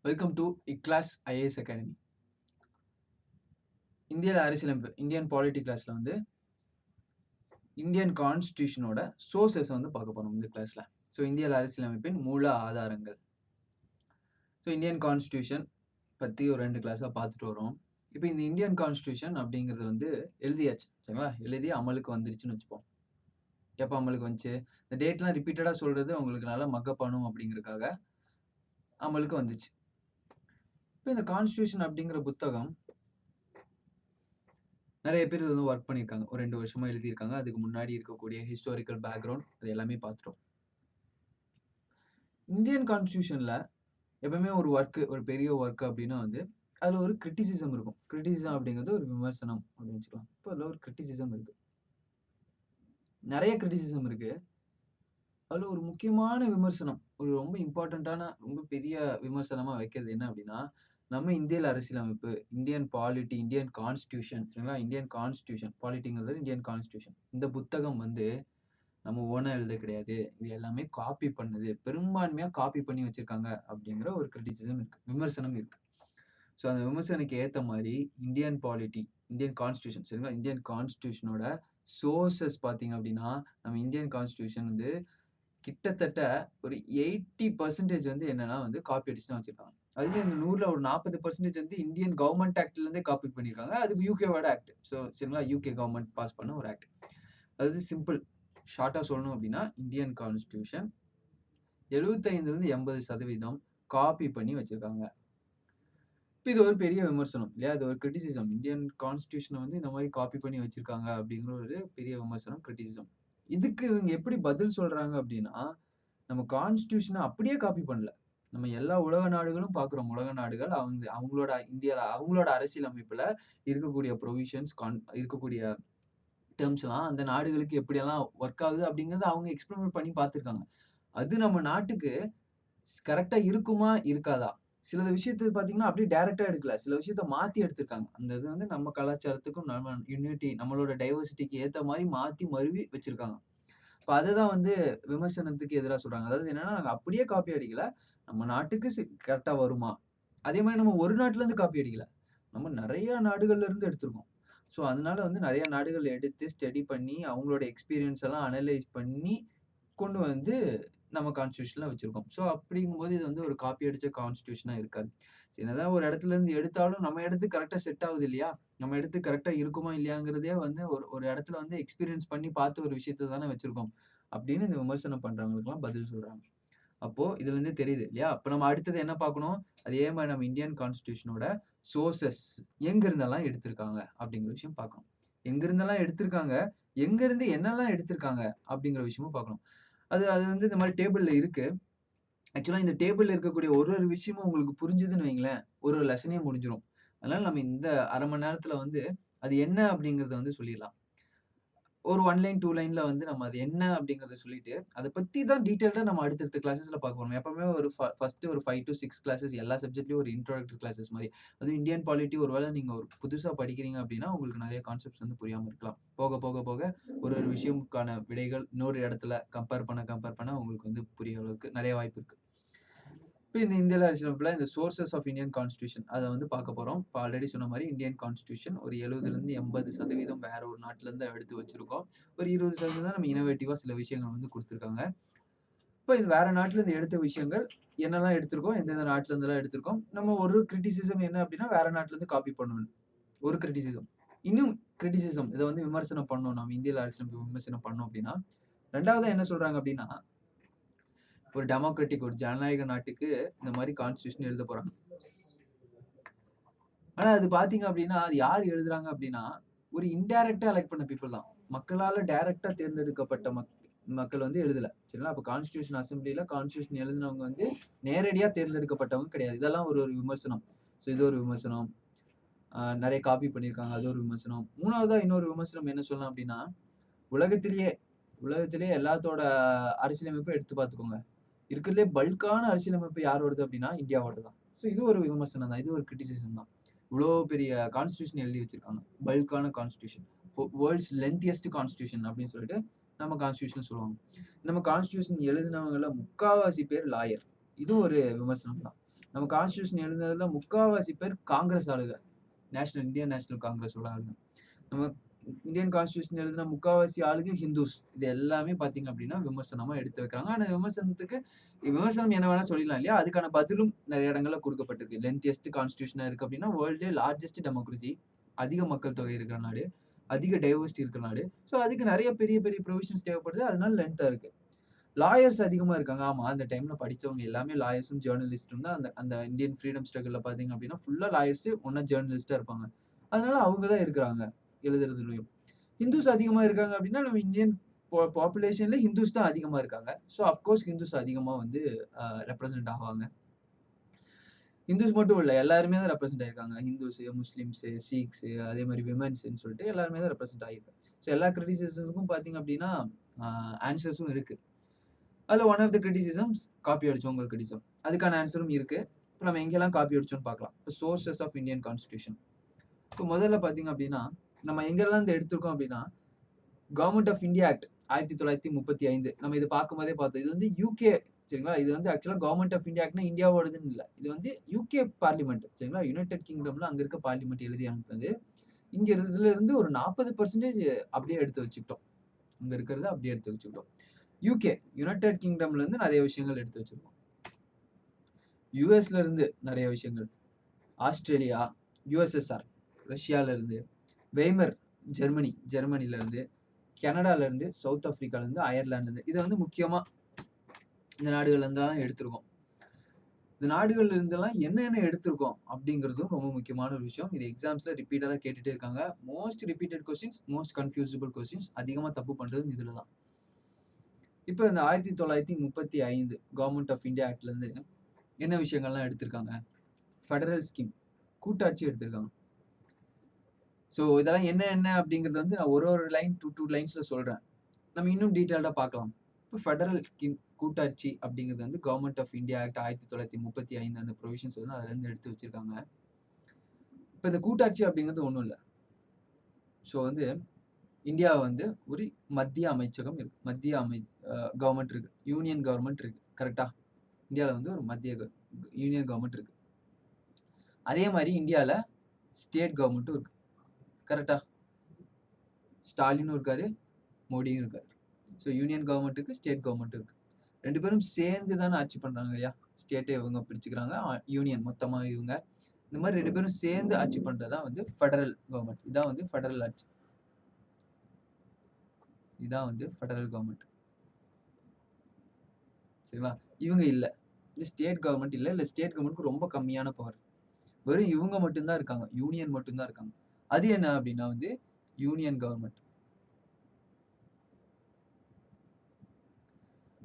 Welcome to இக்ளாஸ் IAS academy. இந்தியாவில் அரசியலமைப்பு இந்தியன் பாலிட்டி கிளாஸில் வந்து இந்தியன் கான்ஸ்டியூஷனோட சோர்சஸ் வந்து பார்க்க போகிறோம் இந்த கிளாஸில். ஸோ இந்தியாவில் அரசியலமைப்பின் மூல ஆதாரங்கள். ஸோ இந்தியன் கான்ஸ்டியூஷன் பற்றி ஒரு 2 கிளாஸாக பார்த்துட்டு வரோம். இப்போ இந்த இந்தியன் கான்ஸ்டியூஷன் அப்படிங்கிறது வந்து எழுதியாச்சு, சரிங்களா? எழுதி அமலுக்கு வந்துருச்சுன்னு வச்சுப்போம். எப்போ அமலுக்கு வந்துச்சு? இந்த டேட்லாம் ரிப்பீட்டடாக சொல்கிறது உங்களுக்கு நல்லா மக்கப் பண்ணும் அப்படிங்கிறதுக்காக அமலுக்கு வந்துச்சு. இப்போ இந்த கான்ஸ்டியூஷன் அப்படிங்கிற புத்தகம் நிறைய பேர் இது வந்து ஒர்க் பண்ணியிருக்காங்க. ஒரு 2 வருஷமா எழுதியிருக்காங்க. அதுக்கு முன்னாடி இருக்கக்கூடிய ஹிஸ்டாரிக்கல் பேக்ரவுண்ட் அது எல்லாமே பார்த்துட்டோம். இந்தியன் கான்ஸ்டியூஷன்ல எப்பவுமே ஒரு பெரிய ஒர்க் அப்படின்னா வந்து அதுல ஒரு கிரிட்டிசிசம் இருக்கும். கிரிட்டிசிசம் அப்படிங்கிறது ஒரு விமர்சனம் அப்படின்னு வச்சுக்கலாம். இப்போ அதுல ஒரு கிரிட்டிசிசம் இருக்கு. நிறைய கிரிட்டிசிசம் இருக்கு. அதுல ஒரு முக்கியமான விமர்சனம், ஒரு ரொம்ப இம்பார்ட்டன்ட்டான ரொம்ப பெரிய விமர்சனமா வைக்கிறது என்ன அப்படின்னா, நம்ம இந்திய அரசியலமைப்பு, இந்தியன் பாலிட்டி, இந்தியன் கான்ஸ்டியூஷன், சரிங்களா? இந்தியன் கான்ஸ்டியூஷன், பாலிட்டிங்கிறது இந்தியன் கான்ஸ்டியூஷன். இந்த புத்தகம் வந்து நம்ம ஓனா எழுத கிடையாது. இது எல்லாமே காப்பி பண்ணது. பெரும்பான்மையா காப்பி பண்ணி வச்சிருக்காங்க அப்படிங்கிற ஒரு கிரிட்டிசிசம் இருக்கு. விமர்சனம் இருக்கு. ஸோ அந்த விமர்சனுக்கு ஏத்த மாரி இந்தியன் பாலிட்டி, இந்தியன் கான்ஸ்டியூஷன், சரிங்களா? இந்தியன் கான்ஸ்டியூஷனோட சோர்சஸ் பார்த்தீங்க அப்படின்னா, நம்ம இந்தியன் கான்ஸ்டியூஷன் வந்து கிட்டத்தட்ட ஒரு 80% வந்து என்னன்னா வந்து காப்பி அடிச்சு தான் வச்சிருக்காங்க. அதுவே இந்த 100ல ஒரு 40% வந்து இந்தியன் கவர்ன்மென்ட் ஆக்ட்ல இருந்தே காப்பி பண்ணியிருக்காங்க. அது யூகேவோட ஆக்ட். ஸோ சரிங்களா? யூகே கவர்ன்மென்ட் பாஸ் பண்ண ஒரு ஆக்ட். அது சிம்பிள். ஷார்ட்டா சொல்லணும் அப்படின்னா, இந்தியன் கான்ஸ்டியூஷன் 75லிருந்து 80% காப்பி பண்ணி வச்சிருக்காங்க. இப்ப இது ஒரு பெரிய விமர்சனம் இல்லையா? அது ஒரு கிரிட்டிசிசம். இந்தியன் கான்ஸ்டியூஷன வந்து இந்த மாரி காப்பி பண்ணி வச்சிருக்காங்க அப்படிங்கிற ஒரு பெரிய விமர்சனம், கிரிட்டிசிசம். இதுக்கு இவங்க எப்படி பதில் சொல்றாங்க அப்படின்னா, நம்ம கான்ஸ்டியூஷன அப்படியே காப்பி பண்ணல. நம்ம எல்லா உலக நாடுகளும் பார்க்கிறோம். உலக நாடுகள் அவங்களோட இந்தியால அவங்களோட அரசியலமைப்புல இருக்கக்கூடிய புரோவிஷன்ஸ் இருக்கக்கூடிய டெர்ம்ஸ்லாம் அந்த நாடுகளுக்கு எப்படியெல்லாம் ஒர்க் ஆகுது அப்படிங்கிறத அவங்க எக்ஸ்பெரிமென்ட் பண்ணி பார்த்துருக்காங்க. அது நம்ம நாட்டுக்கு கரெக்ட்டா இருக்குமா? இருக்காதா? சில விஷயத்த பார்த்தீங்கன்னா, அப்படியே டைரக்ட்டா எடுக்கல. சில விஷயத்த மாத்தி எடுத்திருக்காங்க. அந்த இது வந்து நம்ம கலாச்சாரத்துக்கும், நம்ம யூனிட்டி நம்மளோட டைவர்சிட்டிக்கு ஏத்த மாரி மாத்தி மருவி வச்சிருக்காங்க. இப்ப அததான் வந்து விமர்சனத்துக்கு எதிரா சொல்றாங்க. அதாவது என்னன்னா, நாங்க அப்படியே காப்பி அடிக்கல. நம்ம நாட்டுக்கு கரெக்ட்டா வருமா? அதே மாரி நம்ம ஒரு நாட்டுல இருந்து காப்பி அடிக்கல. நம்ம நெறைய நாடுகள்ல இருந்து எடுத்திருக்கோம். ஸோ, அதனால வந்து நெறைய நாடுகள் எடுத்து ஸ்டடி பண்ணி, அவங்களோட எக்ஸ்பீரியன்ஸ் எல்லாம் அனலைஸ் பண்ணி கொண்டு வந்து நம்ம கான்ஸ்டிடியூஷன்ல வச்சிருக்கோம். ஸோ அப்படிங்கும்போது இது வந்து ஒரு காப்பி அடிச்ச கான்ஸ்டிடியூஷனா இருக்காது. என்னதான் ஒரு இடத்துல இருந்து எடுத்தாலும் நம்ம இடத்துக்கு கரெக்ட்டா செட் ஆகுது இல்லையா? நம்ம இடத்துக்கு கரெக்ட்டா இருக்குமா இல்லையாங்கிறதே வந்து ஒரு ஒரு இடத்துல வந்து எக்ஸ்பீரியன்ஸ் பண்ணி பார்த்து ஒரு விஷயத்த தானே வச்சிருக்கோம். அப்படின்னு இந்த விமர்சனம் பண்றவங்களுக்கெல்லாம் பதில் சொல்றாங்க. அப்போ இதுலருந்தே தெரியுது இல்லையா? அப்ப நம்ம அடுத்தது என்ன பார்க்கணும்? அதே மாரி நம்ம இந்தியன் கான்ஸ்டிடியூஷனோட சோர்சஸ் எங்கிருந்தெல்லாம் எடுத்திருக்காங்க அப்படிங்கிற விஷயம் பார்க்கணும். எங்கிருந்தெல்லாம் எடுத்திருக்காங்க, எங்கருந்து என்னெல்லாம் எடுத்திருக்காங்க அப்படிங்கிற விஷயமும் பார்க்கணும். அது அது வந்து இந்த மாரி டேபிள்ல இருக்கு. ஆக்சுவலா இந்த டேபிள்ல இருக்கக்கூடிய ஒரு ஒரு விஷயமும் உங்களுக்கு புரிஞ்சுதுன்னு வைங்களேன், ஒரு ஒரு லெசனே முடிஞ்சிரும். அதனால நம்ம இந்த 1/2 மணி நேரத்துல வந்து அது என்ன அப்படிங்கிறத வந்து சொல்லிடலாம். ஒரு 1 லைன், 2 லைன்ல வந்து நம்ம அது என்ன அப்படிங்கிறத சொல்லிட்டு, அத பத்தி தான் டீட்டெயில்டா நம்ம அடுத்தடுத்த கிளாஸஸ்ல பார்க்க போறோம். எப்பவுமே ஒரு ஃபர்ஸ்ட் ஒரு 5 டூ 6 கிளாஸஸ் எல்லா சப்ஜெக்ட்லயும் ஒரு இன்ட்ரோடக்டரி கிளாஸஸ் மாரி. அதுவும் இந்தியன் பாலிட்டி ஒரு வேள நீங்க ஒரு புதுசா படிக்கிறீங்க அப்படின்னா, உங்களுக்கு நெறைய கான்செப்ட்ஸ் வந்து புரியாம இருக்கலாம். போக போக போக ஒரு ஒரு விஷயமுக்கான விடைகள் இன்னொரு இடத்துல கம்பேர் பண்ண உங்களுக்கு வந்து புரிய அளவுக்கு நெறைய வாய்ப்பு இருக்கு. இப்ப இந்த இந்திய அரசியலமைப்புல இந்த சோர்சஸ் ஆஃப் இந்தியன் கான்ஸ்டிடியூஷன் அத வந்து பார்க்க போறோம். இப்ப ஆல்ரெடி சொன்ன மாரி இந்தியன் கான்ஸ்டிடியூஷன் ஒரு 70லிருந்து 80% வேற ஒரு நாட்டுல இருந்து எடுத்து வச்சிருக்கோம். ஒரு 20% நம்ம இன்னோவேட்டிவா சில விஷயங்கள் வந்து குடுத்துருக்காங்க. இப்ப இது வேற நாட்டுல இருந்து எடுத்த விஷயங்கள் என்னெல்லாம் எடுத்திருக்கோம், எந்தெந்த நாட்டுல இருந்தெல்லாம் எடுத்திருக்கோம். நம்ம ஒரு கிரிட்டிசிசம் என்ன அப்டின்னா, வேற நாட்டுல இருந்து காப்பி பண்ணணும். ஒரு கிரிட்டிசிசம். இன்னும் கிரிட்டிசிசம் இத வந்து விமர்சனம் பண்ணணும். நம்ம இந்திய அரசியலமைப்பு விமர்சனம் பண்ணோம் அப்டின்னா, 2வதா என்ன சொல்றாங்க அப்டின்னா, ஒரு டெமோக்ராட்டிக் ஒரு ஜனநாயக நாட்டுக்கு இந்த மாரி கான்ஸ்டிடியூஷன் எழுதப் போறாங்க. ஆனா அது பார்த்தீங்க அப்டின்னா, அது யார் எழுதுறாங்க அப்டின்னா, ஒரு இன்டைரக்ட்டா எலக்ட் பண்ண பீப்பிள் தான். மக்களால டைரக்ட்டா தேர்ந்தெடுக்கப்பட்ட மக்கள் வந்து எழுதல. சரிங்களா? அப்ப கான்ஸ்டிடியூஷன் அசெம்பிளில கான்ஸ்டிடியூஷன் எழுதினவங்க வந்து நேரடியா தேர்ந்தெடுக்கப்பட்டவங்க கிடையாது. இதெல்லாம் ஒரு ஒரு விமர்சனம். ஸோ இது ஒரு விமர்சனம். நெறைய காப்பி பண்ணியிருக்காங்க. அது ஒரு விமர்சனம். 3வதா இன்னொரு விமர்சனம் என்ன சொல்லலாம் அப்டின்னா, உலகத்திலேயே உலகத்திலேயே எல்லாத்தோட அரசியலமைப்பும் எடுத்து பார்த்துக்கோங்க. இருக்கிறதுலே பல்க்கான அரசியலமைப்பு யாரோடது அப்டின்னா, இந்தியாவோடது தான். ஸோ இது ஒரு விமர்சனம் தான். இது ஒரு கிரிட்டிசிசம் தான். இவ்ளோ பெரிய கான்ஸ்டிடியூஷன் எழுதி வச்சிருக்காங்க. பல்க்கான கான்ஸ்டிடியூஷன். வேர்ல்ட்ஸ் லென்த்தியஸ்ட் கான்ஸ்டிடியூஷன் அப்டின்னு சொல்லிட்டு நம்ம கான்ஸ்டிடியூஷன் சொல்லுவாங்க. நம்ம கான்ஸ்டிடியூஷன் எழுதினவங்கல 3/4 பேர் லாயர். இது ஒரு விமர்சனம் தான். நம்ம கான்ஸ்டியூஷன் எழுதுனதுல முக்காவாசி பேர் காங்கிரஸ் ஆளுங்க. இந்தியன் நேஷனல் காங்கிரஸோட ஆளுங்க. நம்ம இந்தியன் கான்ஸ்டியூஷன் எழுதின முக்காவாசி ஆளுங்க ஹிந்துஸ். இது எல்லாமே பார்த்தீங்க அப்படின்னா விமர்சனமா எடுத்து வைக்கிறாங்க. ஆனா விமர்சனம் என்ன வேணா சொல்லிடலாம் இல்லையா? அதுக்கான பதிலும் நெறைய இடங்கள்ல குடுக்கப்பட்டிருக்கு. லென்த்தியஸ்ட் கான்ஸ்டியூஷனா இருக்கு அப்படின்னா, வேர்ல்ட்லயே லார்ஜஸ்ட் டெமோக்ரஸி. அதிக மக்கள் தொகை இருக்கிற நாடு. அதிக டைவர்சிட்டி இருக்கிற நாடு. ஸோ அதுக்கு நெறைய பெரிய பெரிய ப்ரொவிஷன்ஸ் தேவைப்படுது. அதனால லென்த்தா இருக்கு. லாயர்ஸ் அதிகமா இருக்காங்க. ஆமா, அந்த டைம்ல படிச்சவங்க எல்லாமே லாயர்ஸும், ஜர்னலிஸ்ட்டும் தான் அந்த அந்த இந்தியன் ஃப்ரீடம் ஸ்ட்ரகிள்ல பார்த்தீங்க அப்படின்னா, ஃபுல்லா லாயர்ஸ், ஜர்னலிஸ்ட்டா இருப்பாங்க. அதனால அவங்க தான் இருக்கிறாங்க எழுதுறதுலயும். ஹிந்துஸ் அதிகமா இருக்காங்க அப்படின்னா, நம்ம இந்தியன் பாப்புலேஷன்ல ஹிந்துஸ் தான் அதிகமா இருக்காங்க. ஸோ அஃப்கோர்ஸ் ஹிந்துஸ் அதிகமா ரெப்ரசன்ட் ஆவாங்க. ஹிந்துஸ் மட்டும் இல்ல. எல்லாருமே தான் ரெப்ரசன்ட் ஆயிருக்காங்க. ஹிந்துஸ், முஸ்லிம்ஸ், சீக்ஸ், அதே மாரி விமென்ஸ்ன்னு சொல்லிட்டு எல்லாருமே தான் ரெப்ரசன்ட் ஆகியிருக்காங்க. ஸோ எல்லா கிரிட்டிசிசம்ஸ்க்கும் பார்த்தீங்க அப்படின்னா, ஆன்சர்ஸும் இருக்கு. அதுல one of the criticisms copy அடிச்சவங்க கிரிட்டிசிசம். அதுக்கான ஆன்சரும் இருக்கு. இப்ப நம்ம எங்கெல்லாம் காப்பி அடிச்சோம்னு பார்க்கலாம். இப்ப சோர்சஸ் ஆஃப் இந்தியன் கான்ஸ்டிடியூஷன். இப்போ முதல்ல பார்த்தீங்க அப்படின்னா, நம்ம எங்கெல்லாம் இருந்து எடுத்திருக்கோம் அப்படின்னா, கவர்ன்மென்ட் ஆஃப் இந்தியா ஆக்ட் 1935 நம்ம இத பார்க்கும்போதே பார்த்தோம். இது வந்து யுகே சரிங்களா? இது வந்து ஆக்சுவலா கவர்ன்மென்ட் ஆஃப் இந்தியா ஆக்ட்னா இந்தியாவோடதுன்னு இல்ல. இது வந்து யுகே பார்லிமென்ட் சரிங்களா? யுனைட்டட் கிங்டம்ல அங்க இருக்க பார்லிமென்ட் எழுதி அனுப்புனது. இங்க இதுல இருந்து ஒரு 40% அப்படியே எடுத்து வச்சுக்கிட்டோம். அங்க இருக்கிறத அப்படியே எடுத்து வச்சுக்கிட்டோம். யுகே யுனைட்டட் கிங்டம்ல இருந்து நிறைய விஷயங்கள் எடுத்து வச்சிருக்கோம். யுஎஸ்ல இருந்து நிறைய விஷயங்கள். ஆஸ்திரேலியா, யுஎஸ்எஸ்ஆர் ரஷ்யால இருந்து, வெய்மர் ஜெர்மனில இருந்து, கனடால இருந்து, சவுத் ஆப்பிரிக்கால இருந்து, அயர்லாந்துல இருந்து. இத வந்து முக்கியமா இந்த நாடுகள்ல இருந்து தான் எடுத்திருக்கோம். இந்த நாடுகள்ல இருந்தெல்லாம் என்னென்ன எடுத்திருக்கோம் அப்படிங்கிறதும் ரொம்ப முக்கியமான ஒரு விஷயம். இது எக்ஸாம்ஸ்ல ரிப்பீட்டடா கேட்டுட்டே இருக்காங்க. Most repeated questions, most confusable questions. அதிகமா தப்பு பண்றதும் இதுல தான். இப்ப இந்த 1935 கவர்ன்மென்ட் ஆஃப் இந்தியா ஆக்ட்ல இருந்து என்ன விஷயங்கள்லாம் எடுத்திருக்காங்க? ஃபெடரல் ஸ்கீம் கூட்டாட்சி எடுத்திருக்காங்க. ஸோ இதெல்லாம் என்ன அப்படிங்கிறது வந்து நான் ஒரு லைன் 2 லைன்ஸ்ல சொல்றேன். நம்ம இன்னும் டீட்டெயில்டா பார்க்கலாம். இப்போ ஃபெடரல் ஸ்கீம் கூட்டாட்சி அப்படிங்கிறது வந்து கவர்ன்மென்ட் ஆஃப் இந்தியா ஆக்ட் 1935 அந்த ப்ரொவிஷன்ஸ் வந்து அதுல இருந்து எடுத்து வச்சிருக்காங்க. இப்போ இந்த கூட்டாட்சி அப்படிங்கிறது ஒண்ணும் இல்ல. ஸோ வந்து இந்தியா வந்து ஒரு மத்திய அமைச்சகம் இருக்கு. கவர்ன்மெண்ட் இருக்கு. யூனியன் கவர்ன்மெண்ட் இருக்கு. கரெக்ட்டா? இந்தியால வந்து ஒரு யூனியன் கவர்ன்மெண்ட் இருக்கு. அதே மாரி இந்தியால ஸ்டேட் கவர்ன்மெண்ட்டும் இருக்கு. கரெக்ட்டா? ஸ்டாலினும் இருக்காரு, மோடியும் இருக்காரு. ஸோ யூனியன் கவர்ன்மெண்ட் இருக்கு, ஸ்டேட் கவர்ன்மெண்ட் இருக்கு. 2 பேரும் சேர்ந்து தானே ஆட்சி பண்றாங்க இல்லையா? ஸ்டேட்டை இவங்க பிரிச்சுக்கிறாங்க. யூனியன் மொத்தமா இவங்க. இந்த மாதிரி 2 பேரும் சேர்ந்து ஆட்சி பண்றதா வந்து ஃபெடரல் கவர்ன்மெண்ட். இதான் வந்து ஃபெடரல் ஆட்சி. இதான் வந்து ஃபெடரல் கவர்ன்மெண்ட். சரிங்களா? இவங்க இல்ல. இது ஸ்டேட் கவர்ன்மெண்ட் இல்ல. ஸ்டேட் கவர்ன்மெண்ட்க்கு ரொம்ப கம்மியான பவர். வெறும் இவங்க மட்டும் தான் இருக்காங்க. யூனியன் மட்டும் தான் இருக்காங்க. அது என்ன அப்படின்னா வந்து யூனியன் கவர்ன்மெண்ட்.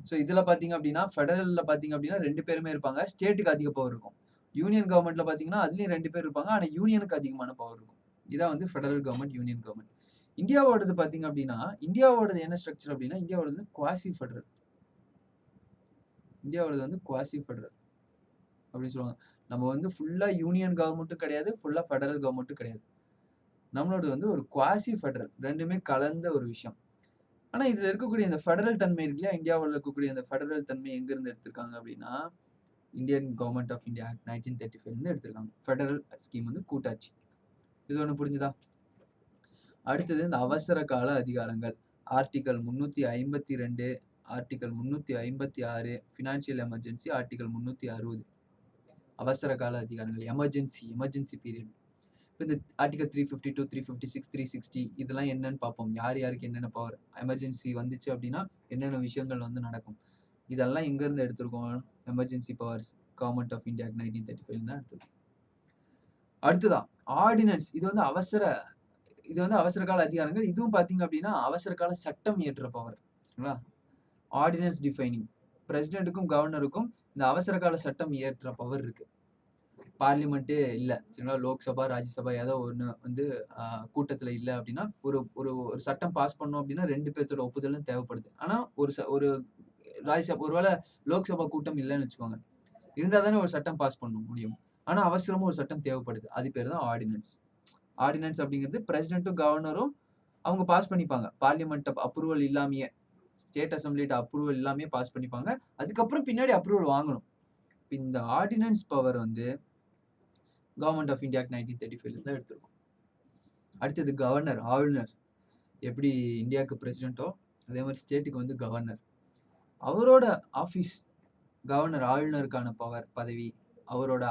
ஸோ இதுல பாத்தீங்க அப்படின்னா ஃபெடரல்ல பாத்தீங்க அப்படின்னா 2 பேருமே இருப்பாங்க. ஸ்டேட்டுக்கு அதிக பவர் இருக்கும். யூனியன் கவர்ன்மெண்ட்ல பாத்தீங்கன்னா அதுலயும் 2 பேர் இருப்பாங்க. ஆனா யூனியனுக்கு அதிகமான பவர் இருக்கும். இதான் வந்து ஃபெடரல் கவர்ன்மெண்ட், யூனியன் கவர்ன்மெண்ட். இந்தியாவோடது பாத்தீங்க அப்படின்னா இந்தியாவோடது என்ன ஸ்ட்ரக்சர் அப்படின்னா இந்தியாவோடது வந்து குவாசி ஃபெடரல். இந்தியாவோடது வந்து குவாசி ஃபெடரல் அப்படின்னு சொல்லுவாங்க. நம்ம வந்து ஃபுல்லா யூனியன் கவர்ன்மெண்ட்டும் கிடையாது, ஃபுல்லா ஃபெடரல் கவர்ன்மெண்ட்டும் கிடையாது. நம்மளோட வந்து ஒரு குவாசி ஃபெடரல். 2மே கலந்த ஒரு விஷயம். ஆனா இதுல இருக்கக்கூடிய இந்த ஃபெடரல் தன்மை இருக்கு இல்லையா? இந்தியாவுல இருக்கக்கூடிய அந்த ஃபெடரல் தன்மை எங்க இருந்து எடுத்திருக்காங்க அப்படின்னா, Indian government of India act 1935 இருந்து எடுத்திருக்காங்க. ஃபெடரல் ஸ்கீம் வந்து கூட்டாட்சி. இது ஒண்ணு புரிஞ்சுதா? அடுத்தது இந்த அவசர கால அதிகாரங்கள். Article 352, article 356, financial emergency, article 360. அவசர கால அதிகாரங்கள். Emergency period. இப்ப இந்த ஆர்டிகல் 352, 356, 360 இதெல்லாம் என்னன்னு பார்ப்போம். யாருக்கு என்னென்ன பவர். எமர்ஜென்சி வந்துச்சு அப்படின்னா என்னென்ன விஷயங்கள் வந்து நடக்கும். இதெல்லாம் எங்க இருந்து எடுத்திருக்கோம்? Emergency powers government of India 1935 தான் எடுத்திருக்கோம். அடுத்ததா ஆர்டினன்ஸ். இது வந்து அவசர கால அதிகாரங்கள். இதுவும் பாத்தீங்க அப்படின்னா அவசர கால சட்டம் இயற்ற பவர். சரிங்களா? Ordinance defining. பிரசிடென்ட்டுக்கும் கவர்னருக்கும் இந்த அவசர கால சட்டம் இயற்ற பவர் இருக்கு. பார்லிமெண்ட்டே இல்ல. சரிங்களா? லோக்சபா, ராஜ்யசபா ஏதோ ஒண்ணு வந்து கூட்டத்துல இல்ல அப்படின்னா, ஒரு ஒரு ஒரு சட்டம் பாஸ் பண்ணணும் அப்படின்னா 2 பேத்தோட ஒப்புதலும் தேவைப்படுது. ஆனா ஒரு ராஜ்யசபா ஒருவேள லோக்சபா கூட்டம் இல்லன்னு வச்சுக்கோங்க. இருந்தா தானே ஒரு சட்டம் பாஸ் பண்ண முடியும். ஆனா அவசரமா ஒரு சட்டம் தேவைப்படுது. அது பேர் தான் ஆர்டினன்ஸ். ஆர்டினன்ஸ் அப்படிங்கிறது பிரசிடென்ட்டும், கவர்னரும் அவங்க பாஸ் பண்ணிப்பாங்க. பார்லிமெண்ட் அப்ரூவல் இல்லாமயே, ஸ்டேட் அசெம்பிளிட்ட அப்ரூவல் இல்லாமயே பாஸ் பண்ணிப்பாங்க. அதுக்கப்புறம் பின்னாடி அப்ரூவல் வாங்கணும். இந்த ஆர்டினன்ஸ் பவர் வந்து கவர்மெண்ட் ஆஃப் இந்தியாவுக்கு 1935 தான் எடுத்திருக்கோம். அடுத்தது கவர்னர், ஆளுநர். எப்படி இந்தியாவுக்கு பிரசிடென்ட்டோ அதே மாதிரி ஸ்டேட்டுக்கு வந்து கவர்னர். அவரோட ஆஃபீஸ் கவர்னர், ஆளுநருக்கான பதவி, அவரோட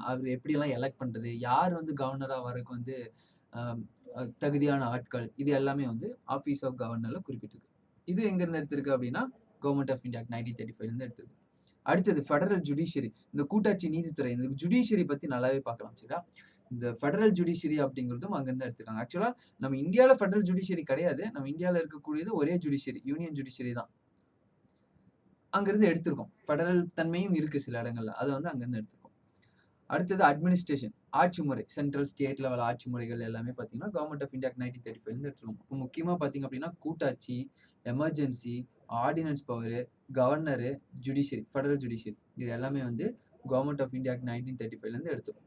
அவர் எப்படியெல்லாம் எலெக்ட் பண்றது, யார் வந்து கவர்னரா வரக்கு வந்து தகுதியான ஆட்கள், இது எல்லாமே வந்து ஆஃபீஸ் ஆஃப் கவர்னர்ல குறிப்பிட்டிருக்கு. இது எங்க இருந்து எடுத்திருக்கு அப்படின்னா கவர்மெண்ட் ஆஃப் இந்தியா 1935 இருந்து எடுத்திருக்கு. அடுத்தது ஃபெடரல் ஜுடிஷியரி, இந்த கூட்டாட்சி நீதித்துறை. இந்த ஜுடிஷியரி பத்தி நல்லாவே பார்க்கலாம். சரியா? இந்த ஃபெடரல் ஜுடிஷியரி அப்படிங்கிறதும் அங்கிருந்து எடுத்திருக்காங்க. ஆக்சுவலா நம்ம இந்தியாவில ஃபெடரல் ஜுடிஷியரி கிடையாது. நம்ம இந்தியாவில இருக்கக்கூடியது ஒரே ஜுடிஷியரி, யூனியன் ஜுடிஷியரி தான். அங்கிருந்து எடுத்திருக்கோம். ஃபெடரல் தன்மையும் இருக்கு சில இடங்கள்ல. அதை வந்து அங்கிருந்து எடுத்திருக்கோம். அடுத்தது அட்மினிஸ்ட்ரேஷன், ஆட்சி முறை. சென்ட்ரல் ஸ்டேட் லெவல் ஆட்சி முறைகள் எல்லாமே பார்த்தீங்கன்னா கவர்மெண்ட் ஆஃப் இந்தியா 1935 எடுத்துருக்கோம். இப்போ முக்கியமாக பார்த்தீங்க அப்படின்னா கூட்டாட்சி, emergency, ordinance power, governor, judiciary, federal judiciary, இது எல்லாமே வந்து கவர்மெண்ட் ஆஃப் இந்தியா 1935 எடுத்துருக்கோம்.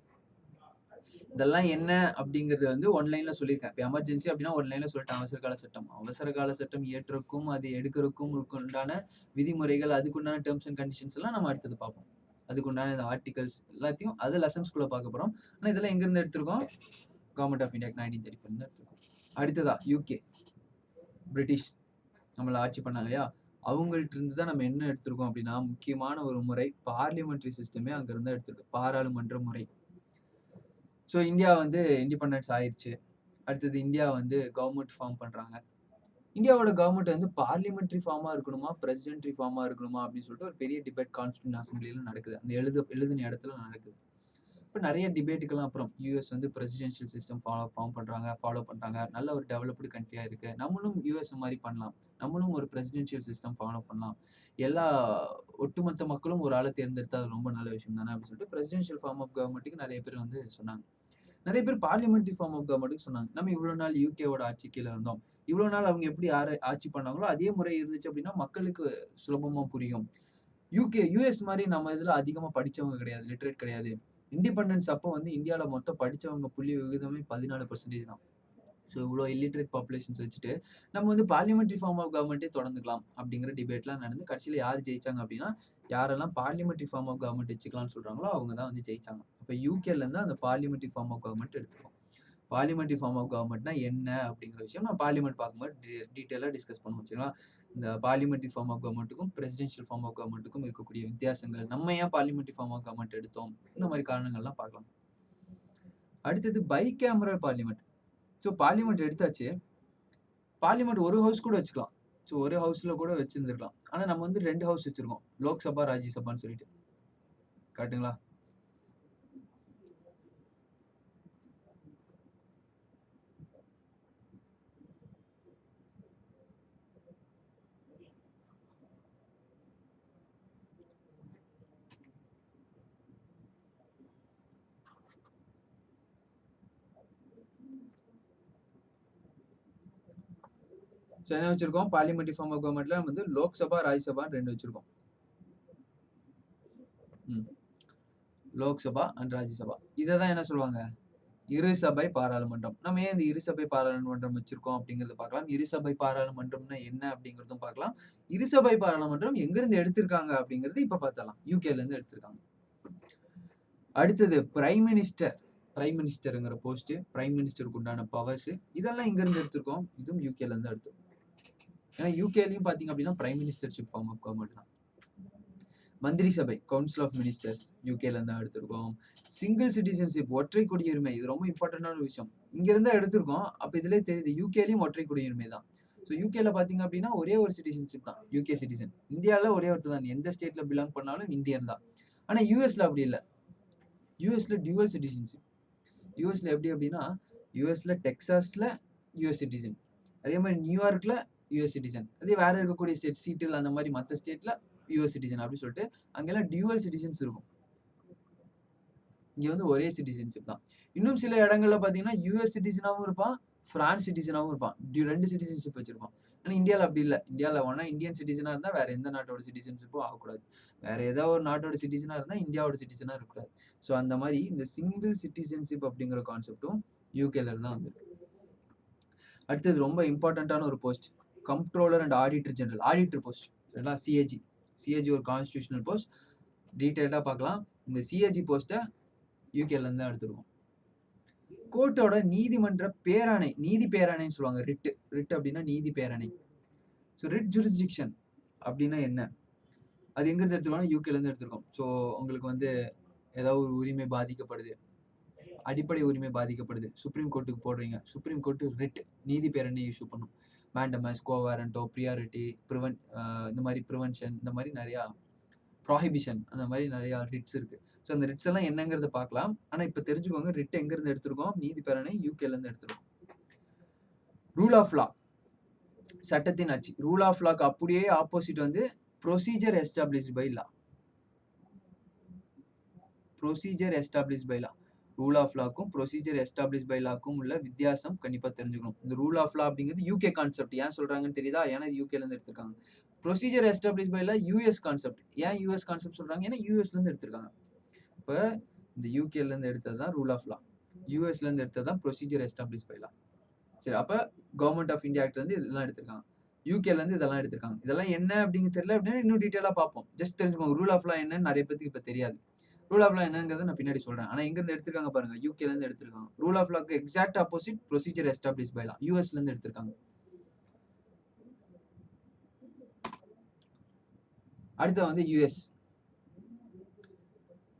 இதெல்லாம் என்ன அப்படிங்கிறது வந்து ஒன்லைன்ல சொல்லியிருக்கேன். இப்போ எமர்ஜென்சி அப்படின்னா ஒரு லைன்ல சொல்லிட்டேன். அவசர கால சட்டம் இயற்றுக்கும் அது எடுக்கிறதுக்கும் உண்டான விதிமுறைகள், அதுக்குண்டான டேர்ம்ஸ் அண்ட் கண்டிஷன்ஸ் எல்லாம் நம்ம அடுத்தது பார்ப்போம். அதுக்குண்டான இந்த ஆர்டிகல்ஸ் எல்லாத்தையும் அது லெசன்ஸ்குள்ள பார்க்க போறோம். ஆனால் இதெல்லாம் எங்கிருந்து எடுத்திருக்கோம்? கவர்மெண்ட் ஆஃப் இந்தியா 1935 எடுத்திருக்கோம். அடுத்ததா யூகே, பிரிட்டிஷ் நம்மளை ஆட்சி பண்ணாங்க இல்லையா, அவங்கள்ட்ட இருந்து தான் நம்ம என்ன எடுத்திருக்கோம் அப்படின்னா முக்கியமான ஒரு முறை பார்லிமெண்ட்ரி சிஸ்டமே அங்கிருந்து எடுத்திருக்கு, பாராளுமன்ற முறை. ஸோ இந்தியா வந்து இண்டிபெண்டன்ஸ் ஆயிடுச்சு. அடுத்தது இந்தியா வந்து கவர்மெண்ட் ஃபார்ம் பண்றாங்க. இந்தியாவோட கவர்மெண்ட் வந்து பார்லிமெண்ட்ரி ஃபார்மா இருக்கணுமா, பிரசிடென்ட்ரி ஃபார்மா இருக்கணுமா அப்படின்னு சொல்லிட்டு ஒரு பெரிய டிபேட் கான்ஸ்டியூண்ட் அசம்பிளியில நடக்குது. அந்த எழுதின இடத்துல நடக்குது. இப்போ நிறைய டிபேட்டுக்கெல்லாம் அப்புறம் யூஎஸ் வந்து பிரசிடென்ஷியல் சிஸ்டம் ஃபாலோ பண்றாங்க. நல்ல ஒரு டெவலப்டு கண்ட்ரியா இருக்கு. நம்மளும் யூஎஸ் மாதிரி பண்ணலாம். நம்மளும் ஒரு பிரசிடென்ஷியல் சிஸ்டம் ஃபாலோ பண்ணலாம். எல்லா ஒட்டுமொத்த மக்களும் ஒரு ஆளை தேர்ந்தெடுத்தா அது ரொம்ப நல்ல விஷயம் தானே அப்படின்னு சொல்லிட்டு பிரசிடென்ஷியல் ஃபார்ம் ஆஃப் கவர்மெண்ட்டுக்கு நிறைய பேர் வந்து சொன்னாங்க. நிறைய பேர் பார்லிமெண்ட்ரி ஃபார்ம் ஆஃப் கவர்மெண்ட்டுக்கு சொன்னாங்க. நம்ம இவ்வளவு நாள் யூகேவோட ஆட்சி கீழே இருந்தோம். இவ்வளவு நாள் அவங்க எப்படி ஆட்சி பண்ணாங்களோ அதே முறை இருந்துச்சு அப்படின்னா மக்களுக்கு சுலபமா புரியும். யூஎஸ் மாதிரி நம்ம இதுல அதிகமா படிச்சவங்க கிடையாது, லிட்ரேட் கிடையாது. இண்டிபெண்டன்ஸ் அப்போ வந்து இந்தியாவில மொத்தம் படிச்சவங்க புள்ளி விகிதமே 14% தான். ஸோ இவ்வளோ இல்லிட்ரேட் பாப்புலேஷன்ஸ் வச்சுட்டு நம்ம வந்து பார்லிமெண்ட்ரி ஃபார்ம் ஆஃப் கவர்மெண்ட்டே தொடர்ந்துக்கலாம் அப்படிங்கிற டிபேட்லாம் நடந்து கடைசியில் யார் ஜெயிச்சாங்க அப்படின்னா யாரெல்லாம் பார்லிமெண்ட்ரி ஃபார்ம் ஆஃப் கவர்மெண்ட் வச்சுக்கலாம்னு சொல்றாங்களோ அவங்க தான் வந்து ஜெயிச்சாங்க. இப்போ யூகேலேருந்து அந்த பார்லிமெண்ட்ரி ஃபார்ம் ஆஃப் கவர்மெண்ட் எடுத்துக்கோம். பார்லிமெண்ட்ரி ஃபார்ம் ஆஃப் கவர்மெண்ட்னா என்ன அப்படிங்கிற விஷயம் நான் பார்லிமெண்ட் பார்க்கும்போது டீட்டெயிலாக டிஸ்கஸ் பண்ணுவோம். சரிங்களா? இந்த பார்லிமெண்ட்ரி ஃபார்ம் ஆஃப் கவர்மெண்ட்டுக்கும் பிரசிடென்ஷியல் ஃபார்ம் ஆஃப் கவர்மெண்ட்டுக்கும் இருக்கக்கூடிய வித்தியாசங்கள், நம்ம ஏன் பார்லிமெண்ட்ரி ஃபார்ம் ஆஃப் கவர்மெண்ட் எடுத்தோம், இந்த மாதிரி காரணங்கள்லாம் பார்க்கலாம். அடுத்தது bicameral parliament. So parliament எடுத்தாச்சு. பார்லிமெண்ட் ஒரு ஹவுஸ் கூட வச்சுக்கலாம். ஸோ ஒரு ஹவுஸ்ல கூட வச்சிருந்துருக்கலாம். ஆனால் நம்ம வந்து 2 ஹவுஸ் வச்சிருக்கோம், லோக்சபா, ராஜ்யசபான்னு சொல்லிட்டு. கரெக்டுங்களா? ஸோ என்ன வச்சிருக்கோம்? பார்லிமெண்ட்ரி ஃபார்ம் ஆஃப் கவர்மெண்ட்ல வந்து லோக்சபா, ராஜ்யசபா 2 வச்சிருக்கோம். லோக்சபா அண்ட் ராஜ்யசபா. இதை தான் என்ன சொல்லுவாங்க? இருசபை பாராளுமன்றம். நம்ம ஏன் இந்த இருசபை பாராளுமன்றம் வச்சிருக்கோம் அப்படிங்கறத பார்க்கலாம். இருசபை பாராளுமன்றம்னா என்ன அப்படிங்கறதும் பார்க்கலாம். இருசபை பாராளுமன்றம் எங்கிருந்து எடுத்திருக்காங்க அப்படிங்கறது இப்ப பார்த்தலாம். யூகேல இருந்து எடுத்திருக்காங்க. அடுத்தது பிரைம் மினிஸ்டர். பிரைம் மினிஸ்டருங்கிற போஸ்ட், பிரைம் மினிஸ்டருக்கு உண்டான பவர்ஸ், இதெல்லாம் இங்க இருந்து எடுத்திருக்கோம். இதுவும் யூகேல இருந்து எடுத்திருக்கோம். ஏன்னா யூகேலயும் பாத்தீங்க அப்படின்னா prime ministership form of government தான். மந்திரி சபை, கவுன்சில் ஆஃப் மினிஸ்டர்ஸ் யூகேல இருந்து எடுத்திருக்கோம். சிங்கிள் சிட்டிசன்ஷிப், ஒற்றை குடியுரிமை, இது ரொம்ப இம்பார்ட்டன்டான விஷயம். இங்க இருந்தா எடுத்திருக்கோம். அப்ப இதுல தெரியுது யூகேலயும் ஒற்றை குடியுரிமை தான். ஸோ யூகேல பாத்தீங்க அப்படின்னா ஒரே ஒரு சிட்டிசன்ஷிப் தான், யூகே சிட்டிசன். இந்தியாவில ஒரே ஒருத்தர் தான், எந்த ஸ்டேட்ல பிலாங் பண்ணாலும் இந்தியன் தான். ஆனா யூஎஸ்ல அப்படி இல்லை. யூஎஸ்ல டியூவல் சிட்டிசன்ஷிப். யூஎஸ்ல எப்படி அப்படின்னா யூஎஸ்ல டெக்சாஸ்ல யூஎஸ் சிட்டிசன், அதே மாதிரி நியூயார்க்ல யூஎஸ் சிட்டிசன், அதே வேற இருக்கக்கூடிய ஸ்டேட் சீட்டில் அந்த மாதிரி மற்ற ஸ்டேட்ல யூஎஸ் சிட்டிசன் அப்படின்னு சொல்லிட்டு அங்கெல்லாம் டியூவல் சிட்டிசன்ஸ் இருக்கும். இங்க வந்து ஒரே சிட்டிசன்ஷிப் தான். இன்னும் சில இடங்கள்ல பாத்தீங்கன்னா யூஎஸ் சிட்டிசனாவும் இருப்பான், பிரான்ஸ் சிட்டிசனாவும் இருப்பான். 2 சிட்டிசன்ஷிப் வச்சிருப்பான். ஆனா இந்தியாவில் அப்படி இல்லை. இந்தியாவில் ஒன்னா இந்தியன் சிட்டிசனா இருந்தா வேற எந்த நாட்டோட சிட்டிசன்ஷிப்பும் ஆகக்கூடாது. வேற ஏதோ ஒரு நாட்டோட சிட்டிசனா இருந்தா இந்தியாவோட சிட்டிசனா இருக்கக்கூடாது. ஸோ அந்த மாதிரி இந்த சிங்கிள் சிட்டிசன்ஷிப் அப்படிங்கிற கான்செப்டும் யூகேல இருந்தா வந்திருக்கு. அடுத்தது ரொம்ப இம்பார்ட்டன்டான ஒரு post, comptroller and auditor general. Auditor post, சரிங்களா? சிஏஜி ஒரு கான்ஸ்டிடியூஷனல் போஸ்ட். டீட்டெயில்டாக பார்க்கலாம். இந்த சிஏஜி போஸ்ட்டை யூகேலேருந்து தான் எடுத்துருக்கோம். கோர்ட்டோட நீதிமன்ற பேராணை, நீதி பேராணைன்னு சொல்லுவாங்க. ரிட் அப்படின்னா நீதி பேராணை. ஸோ ரிட் ஜூரிஸ்டிக்ஷன் அப்படின்னா என்ன? அது எங்கேருந்து எடுத்துருக்கோம்னா யூகேலேருந்து எடுத்துருக்கோம். ஸோ உங்களுக்கு வந்து ஏதாவது ஒரு உரிமை பாதிக்கப்படுது, அடிப்படை உரிமை பாதிக்கப்படுது, சுப்ரீம் கோர்ட்டுக்கு போடுறீங்க. சுப்ரீம் கோர்ட்டு ரிட் நீதி பேரணி இஷ்யூ பண்ணும். மேண்டமஸ், கோவாரண்டோ, ப்ரியாரிட்டி, இந்த மாதிரி ப்ரிவென்ஷன், இந்த மாதிரி நிறையா ப்ராஹிபிஷன், அந்த மாதிரி நிறையா ரிட்ஸ் இருக்கு. ஸோ அந்த ரிட்ஸ் எல்லாம் என்னங்கிறத பார்க்கலாம். ஆனால் இப்போ தெரிஞ்சுக்கோங்க, ரிட் எங்கேருந்து எடுத்திருக்கோம்? நீதி பேரணை யூகேலேருந்து எடுத்திருக்கோம். ரூல் ஆஃப் லா, சட்டத்தின் ஆட்சி. ரூல் ஆஃப் லாக்கு அப்படியே ஆப்போசிட் வந்து procedure established by law. Procedure established by law. Rule of லாக்கும் ப்ரொசீஜர் எஸ்டாப்ளிஷ் பை லாக்கும் உள்ள வித்தியாசம் கண்டிப்பாக தெரிஞ்சுக்கணும். இந்த ரூல் ஆஃப் லா அப்படிங்கிறது யூகே கான்செப்ட். ஏன் சொல்றாங்கன்னு தெரியுதா? ஏன்னா யூகேலேருந்து எடுத்திருக்காங்க. Procedure establish by law US concept. ஏன் யூஎஸ் கான்செப்ட் சொல்றாங்க? ஏன்னா யூஎஸ்லேருந்து எடுத்திருக்காங்க. இப்போ இந்த யூகேலேருந்து எடுத்தது தான் ரூல் ஆஃப் லா, யூஎஸ்லேருந்து எடுத்தது தான் ப்ரொசீஜர் எஸ்டாப்ளிஷ் பை லா. சரி, அப்போ கவர்மெண்ட் ஆஃப் இந்தியா ஆக்ட்லேருந்து இதெல்லாம் எடுத்திருக்காங்க, யூகேலேருந்து இதெல்லாம் எடுத்திருக்காங்க. இதெல்லாம் என்ன அப்படின்னு தெரியல அப்படின்னா இன்னும் டீட்டெயிலாக பார்ப்போம். ஜஸ்ட் தெரிஞ்சுக்கோங்க, ரூல் ஆஃப் லா என்னன்னு நிறைய பேருக்கு இப்போ தெரியாது. ரூல் ஆஃப் லா என்னங்கிறத நான் பின்னாடி சொல்றேன். ஆனால் எங்கேருந்து எடுத்திருக்காங்க பாருங்க, யூகேலேருந்து எடுத்திருக்காங்க. ரூல் ஆஃப் லாக்கு exact opposite procedure establish by law, யூஎஸ்லேருந்து எடுத்திருக்காங்க. அடுத்து வந்து யுஎஸ்,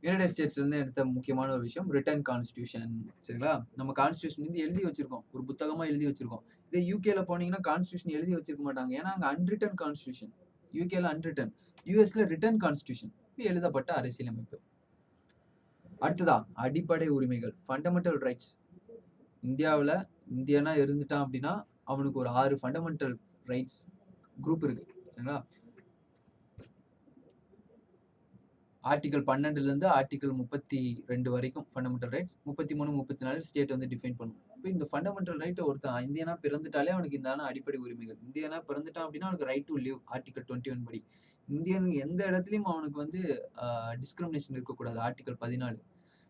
யுனைடெட் ஸ்டேட்ஸ்லேருந்து எடுத்த முக்கியமான ஒரு விஷயம் ரிட்டன் கான்ஸ்டியூஷன். சரிங்களா? நம்ம கான்ஸ்டியூஷன் வந்து எழுதி வச்சிருக்கோம், ஒரு புத்தகமாக எழுதி வச்சிருக்கோம். இதே யூகேல போனீங்கன்னா கான்ஸ்டியூஷன் எழுதி வச்சிருக்க மாட்டாங்க. ஏன்னா அங்கே அன்ரிட்டன் கான்ஸ்டியூஷன். யூகேல அன்ரிட்டன், யூஎஸ்ல ரிட்டன் கான்ஸ்டியூஷன், எழுதப்பட்ட அரசியலமைப்பு. அடுத்ததா அடிப்படை உரிமைகள், ஃபண்டமெண்டல் ரைட்ஸ். இந்தியாவில் இந்தியனா இருந்துட்டான் அப்படின்னா அவனுக்கு ஒரு 6 ஃபண்டமெண்டல் ரைட்ஸ் குரூப் இருக்கு. சரிங்களா? ஆர்டிகல் 12லேருந்து ஆர்டிகல் 32 வரைக்கும் ஃபண்டமெண்டல் ரைட்ஸ். 33, 34 ஸ்டேட் வந்து டிஃபைன் பண்ணும். இப்போ இந்த ஃபண்டமெண்டல் ரைட்டை ஒருத்தன் இந்தியனா பிறந்துட்டாலே அவனுக்கு இந்த அடிப்படை உரிமைகள். இந்தியனா பிறந்துட்டான் அப்படின்னா அவனுக்கு ரைட் டு லிவ், ஆர்டிகல் 21 படி. இந்தியன் எந்த இடத்துலையும் அவனுக்கு வந்து டிஸ்கிரிமினேஷன் இருக்கக்கூடாது, ஆர்டிகல் 14.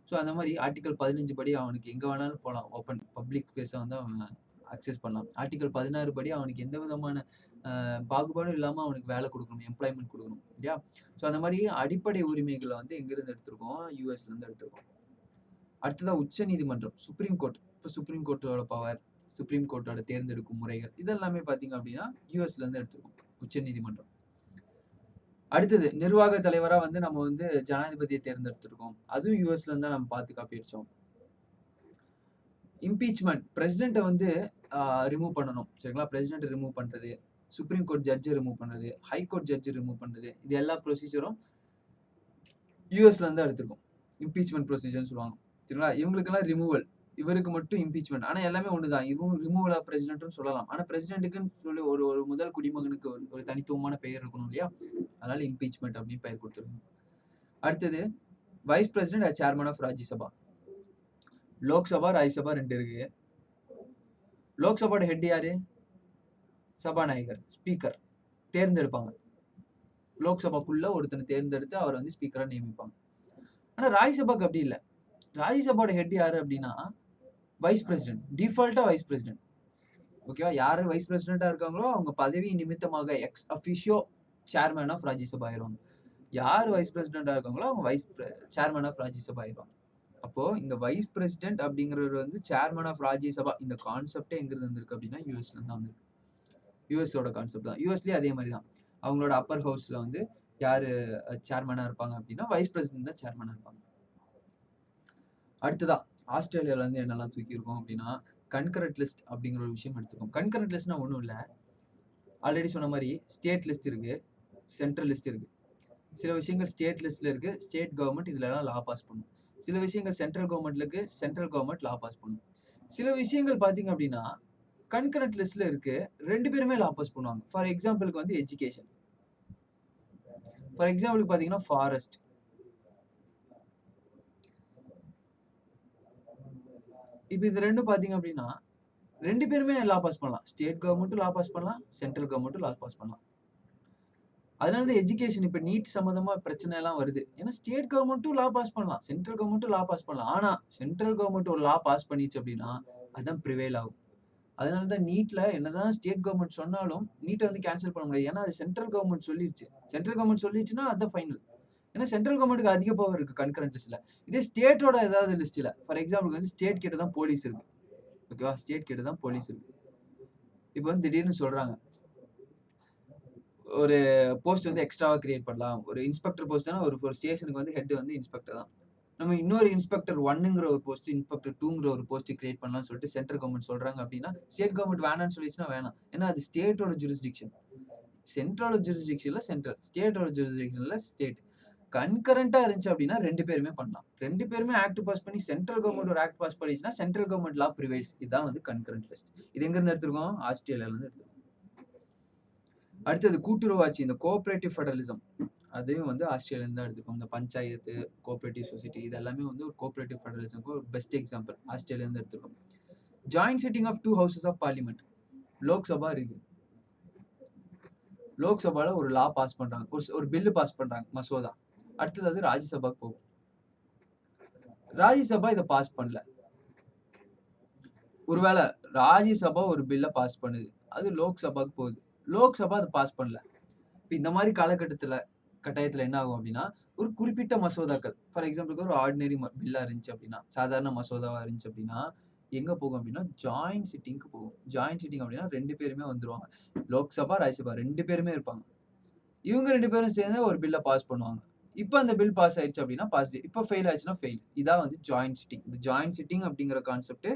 ஸோ அந்த மாதிரி ஆர்டிகல் 15 படி அவனுக்கு எங்கே வேணாலும் போகலாம், ஓப்பன் பப்ளிக் பிளேஸை வந்து அவன் அக்சஸ் பண்ணலாம். ஆர்டிகல் 16 படி அவனுக்கு எந்த விதமான பாகுபாடும் இல்லாமல் அவனுக்கு வேலை கொடுக்கணும், எம்ப்ளாய்மெண்ட் கொடுக்கணும் இல்லையா? ஸோ அந்த மாதிரி அடிப்படை உரிமைகளை வந்து எங்கேருந்து எடுத்திருக்கோம்? யூஎஸ்லேருந்து எடுத்திருக்கோம். அடுத்ததாக உச்ச நீதிமன்றம், சுப்ரீம் கோர்ட். இப்போ சுப்ரீம் கோர்ட்டோட பவர், சுப்ரீம் கோர்ட்டோட தேர்ந்தெடுக்கும் முறைகள், இதெல்லாமே பார்த்தீங்க அப்படின்னா யூஎஸ்லேருந்து எடுத்திருக்கோம், உச்ச நீதிமன்றம். அடுத்தது நிர்வாக தலைவராக வந்து நம்ம வந்து ஜனாதிபதியை தேர்ந்தெடுத்திருக்கோம், அதுவும் யூஎஸ்லேருந்து தான் நம்ம பார்த்து காப்பி அடித்தோம். இம்பீச்மெண்ட், பிரசிடென்ட்டை வந்து ரிமூவ் பண்ணணும். சரிங்களா? பிரசிடென்ட்டை ரிமூவ் பண்ணுறது, சுப்ரீம் கோர்ட் ஜட்ஜை ரிமூவ் பண்ணுறது, ஹைகோர்ட் ஜட்ஜை ரிமூவ் பண்ணுறது, இது எல்லா ப்ரொசீஜரும் யூஎஸ்லேருந்து தான் எடுத்திருக்கோம். இம்பீச்மெண்ட் ப்ரொசீஜர்னு சொல்லுவாங்க. சரிங்களா? இவங்களுக்கெல்லாம் ரிமூவல், இவருக்கு மட்டும் இம்பீச்மெண்ட். ஆனால் எல்லாமே ஒன்று தான். இதுவும் ரிமூவல் ஆஃப் பிரசிடென்ட்னு சொல்லலாம். ஆனால் பிரசிடென்ட்டுக்குன்னு சொல்லி ஒரு முதல் குடிமகனுக்கு ஒரு தனித்துவமான பெயர் இருக்கணும் இல்லையா? அதனால இம்பீச்மெண்ட் அப்படின்னு பெயர் கொடுத்துருக்கோம். அடுத்தது vice president chairman of Rajya Sabha. Lok Sabha, Rajya Sabha 2 இருக்கு. லோக்சபாவோட ஹெட் யாரு? சபாநாயகர், ஸ்பீக்கர் தேர்ந்தெடுப்பாங்க. லோக்சபாக்குள்ள ஒருத்தனை தேர்ந்தெடுத்து அவர் வந்து ஸ்பீக்கரா நியமிப்பாங்க. ஆனா ராஜ்யசபாக்கு அப்படி இல்லை. ராஜ்யசபாவோட ஹெட் யாரு அப்படின்னா வைஸ் பிரசிடென்ட், டிஃபால்ட்டா வைஸ் பிரசிடென்ட். ஓகேவா? யாரு வைஸ் பிரசிடென்டா இருக்காங்களோ அவங்க பதவி நிமித்தமாக ex officio chairman of Rajya Sabha ஆயிடுவாங்க. யார் வைஸ் பிரசிடென்டா இருக்காங்களோ அவங்க சேர்மன் ஆஃப் ராஜ்யசபா ஆயிடுவாங்க. அப்போ இந்த வைஸ் பிரசிடென்ட் அப்படிங்கிறவர் வந்து சேர்மன் ஆஃப் ராஜ்யசபா, இந்த கான்செப்டே எங்கிருந்து வந்திருக்கு அப்படின்னா யூஎஸ்ல இருந்து வந்திருக்கு. யூஎஸோட கான்செப்ட் தான். யூஎஸ்லயே அதே மாதிரி தான். அவங்களோட அப்பர் ஹவுஸ்ல வந்து யாரு சேர்மனா இருப்பாங்க அப்படின்னா வைஸ் பிரசிடென்ட் தான் சேர்மனா இருப்பாங்க. அடுத்ததா ஆஸ்திரேலியால இருந்து என்னெல்லாம் தூக்கியிருக்கோம் அப்படின்னா கன்கரண்ட் லிஸ்ட் அப்படிங்கிற ஒரு விஷயம் எடுத்துருக்கோம். கன்கரண்ட் லிஸ்ட்னா ஒன்றும் இல்லை, ஆல்ரெடி சொன்ன மாதிரி ஸ்டேட் லிஸ்ட் இருக்கு, சென்ட்ரல் லிஸ்ட் இருக்கு. சில விஷயங்கள் ஸ்டேட் லிஸ்ட்ல இருக்கு, ஸ்டேட் கவர்மெண்ட் இதுலலாம் லா பாஸ் பண்ணும். சில விஷயங்கள் சென்ட்ரல் கவர்மெண்ட்ல இருக்கு, சென்ட்ரல் கவர்மெண்ட் லா பாஸ் பண்ணும். சில விஷயங்கள் பார்த்தீங்க அப்படின்னா கன்கரண்ட் லிஸ்ட்ல இருக்கு, 2 பேருமே லா பாஸ் பண்ணுவாங்க. ஃபார் எக்ஸாம்பிளுக்கு வந்து எஜுகேஷன், ஃபார் எக்ஸாம்பிளுக்கு பார்த்தீங்கன்னா ஃபாரஸ்ட். இப்போ இது ரெண்டும் பார்த்தீங்க அப்படின்னா 2 பேருமே லா பாஸ் பண்ணலாம். ஸ்டேட் கவர்மெண்ட்டும் லா பாஸ் பண்ணலாம், சென்ட்ரல் கவர்மெண்ட்டும் லா பாஸ் பண்ணலாம். அதனால தான் எஜுகேஷன் இப்போ நீட் சம்மந்தமா பிரச்சனை எல்லாம் வருது. ஏன்னா ஸ்டேட் கவர்மெண்ட்டும் லா பாஸ் பண்ணலாம், சென்ட்ரல் கவர்மெண்ட்டும் லா பாஸ் பண்ணலாம். ஆனா சென்ட்ரல் கவர்மெண்ட் ஒரு லா பாஸ் பண்ணிச்சு அப்படின்னா அதுதான் ப்ரிவேல் ஆகும். அதனால தான் நீட்ல என்னதான் ஸ்டேட் கவர்மெண்ட் சொன்னாலும் நீட்டை வந்து கேன்சல் பண்ண முடியாது. ஏன்னா அது சென்ட்ரல் கவர்மெண்ட் சொல்லிருச்சு. சென்ட்ரல் கவர்மெண்ட் சொல்லிச்சுன்னா அதுதான் ஃபைனல். ஏன்னா சென்ட்ரல் கவர்மெண்ட்டுக்கு அதிக பவர் இருக்கு கன்கரண்ட் லிஸ்ட்ல. இதே ஸ்டேட்டோட ஏதாவது லிஸ்ட்ல ஃபார் எக்ஸாம்பிளுக்கு வந்து ஸ்டேட் கிட்ட தான் போலீஸ் இருக்கு. ஓகேவா? ஸ்டேட் கிட்ட தான் போலீஸ் இருக்கு. இப்போ வந்து திடீர்னு சொல்றாங்க. ஒரு போஸ்ட் வந்து எக்ஸ்ட்ராவா கிரியேட் பண்ணலாம். ஒரு இன்ஸ்பெக்டர் போஸ்ட்னா ஒரு ஸ்டேஷனுக்கு வந்து ஹெட் வந்து இன்ஸ்பெக்டர் தான். நம்ம இன்னொரு இன்ஸ்பெக்டர் 1ங்கிற ஒரு போஸ்ட், இன்ஸ்பெக்டர் 2ங்கிற ஒரு போஸ்ட் கிரியேட் பண்ணலாம்னு சொல்லிட்டு சென்ட்ரல் கவர்மெண்ட் சொல்றாங்க அப்படின்னா, ஸ்டேட் கவர்மெண்ட் வேணாம்னு சொல்லிச்சுன்னா வேணாம். ஏன்னா அது ஸ்டேட்டோட ஜூரிஸ்டிக்ஷன். சென்ட்ரலோட ஜூரிஸ்டிக்ஷன்ல சென்ட்ரல், ஸ்டேட்டோட ஜூரிஸ்டிக்ஷன்ல ஸ்டேட். கன்கரண்டா இருந்துச்சு அப்படின்னா 2 பேருமே பண்ணலாம். 2 பேருமே ஆக்ட் பாஸ் பண்ணி சென்ட்ரல் கவர்மெண்ட் ஒரு ஆக்ட் பாஸ் பண்ணிச்சுன்னா சென்ட்ரல் கவர்மெண்ட் லா பிரிவைல்ஸ். இதான் வந்து கன்கரண்ட் லிஸ்ட். இது எங்க இருந்து எடுத்திருக்கோம்? ஆஸ்திரேலியால இருந்து எடுத்திருக்கோம். அடுத்தது கூட்டுறவு ஆட்சி, இந்த கோஆபரேட்டிவ் ஃபெடரலிசம். அதையும் வந்து ஆஸ்திரேலியால இருந்து தான் எடுத்திருக்கோம். இந்த பஞ்சாயத்து, கோஆபரேட்டிவ் சொசைட்டி இது எல்லாமே வந்து ஒரு கோஆபரேட்டிவ் ஃபெடரலிசம்க்கு ஒரு பெஸ்ட் எக்ஸாம்பிள். ஆஸ்திரேலியால இருந்து எடுத்திருக்கோம். Joint sitting of 2 houses of parliament. Lok Sabha இருக்கு. லோக்சபால ஒரு லா பாஸ் பண்றாங்க. ஒரு பில் பாஸ் பண்றாங்க, மசோதா. அடுத்தது அது ராஜ்யசபாக்கு போகும். ராஜ்யசபா இதை பாஸ் பண்ணல. ஒருவேளை ராஜ்யசபா ஒரு பில்ல பாஸ் பண்ணுது, அது லோக்சபாக்கு போகுது. லோக்சபா அதை பாஸ் பண்ணல. இப்போ இந்த மாதிரி கட்டாயத்துல என்ன ஆகும் அப்படின்னா, ஒரு குறிப்பிட்ட மசோதாக்கள் ஃபார் எக்ஸாம்பிளுக்கு ஒரு ஆர்டினரி பில்லா இருந்துச்சு அப்படின்னா, சாதாரண மசோதாவா இருந்துச்சு அப்படின்னா எங்க போகும் அப்படின்னா ஜாயிண்ட் சிட்டிங்க்கு போகும். ஜாயிண்ட் சிட்டிங் அப்படின்னா 2 பேருமே வந்துருவாங்க. லோக்சபா, ராஜ்யசபா 2 பேருமே இருப்பாங்க. இவங்க 2 பேரும் சேர்ந்து ஒரு பில்ல பாஸ் பண்ணுவாங்க. இப்போ அந்த பில் பாஸ் ஆயிடுச்சு அப்படின்னா பாசிட்டிவ். இப்போ ஃபெயில் ஆயிடுச்சுன்னா ஃபெயில். இதான் வந்து ஜாயிண்ட் சிட்டிங். இந்த ஜாயிண்ட் சிட்டிங் அப்படிங்கிற கான்செப்ட்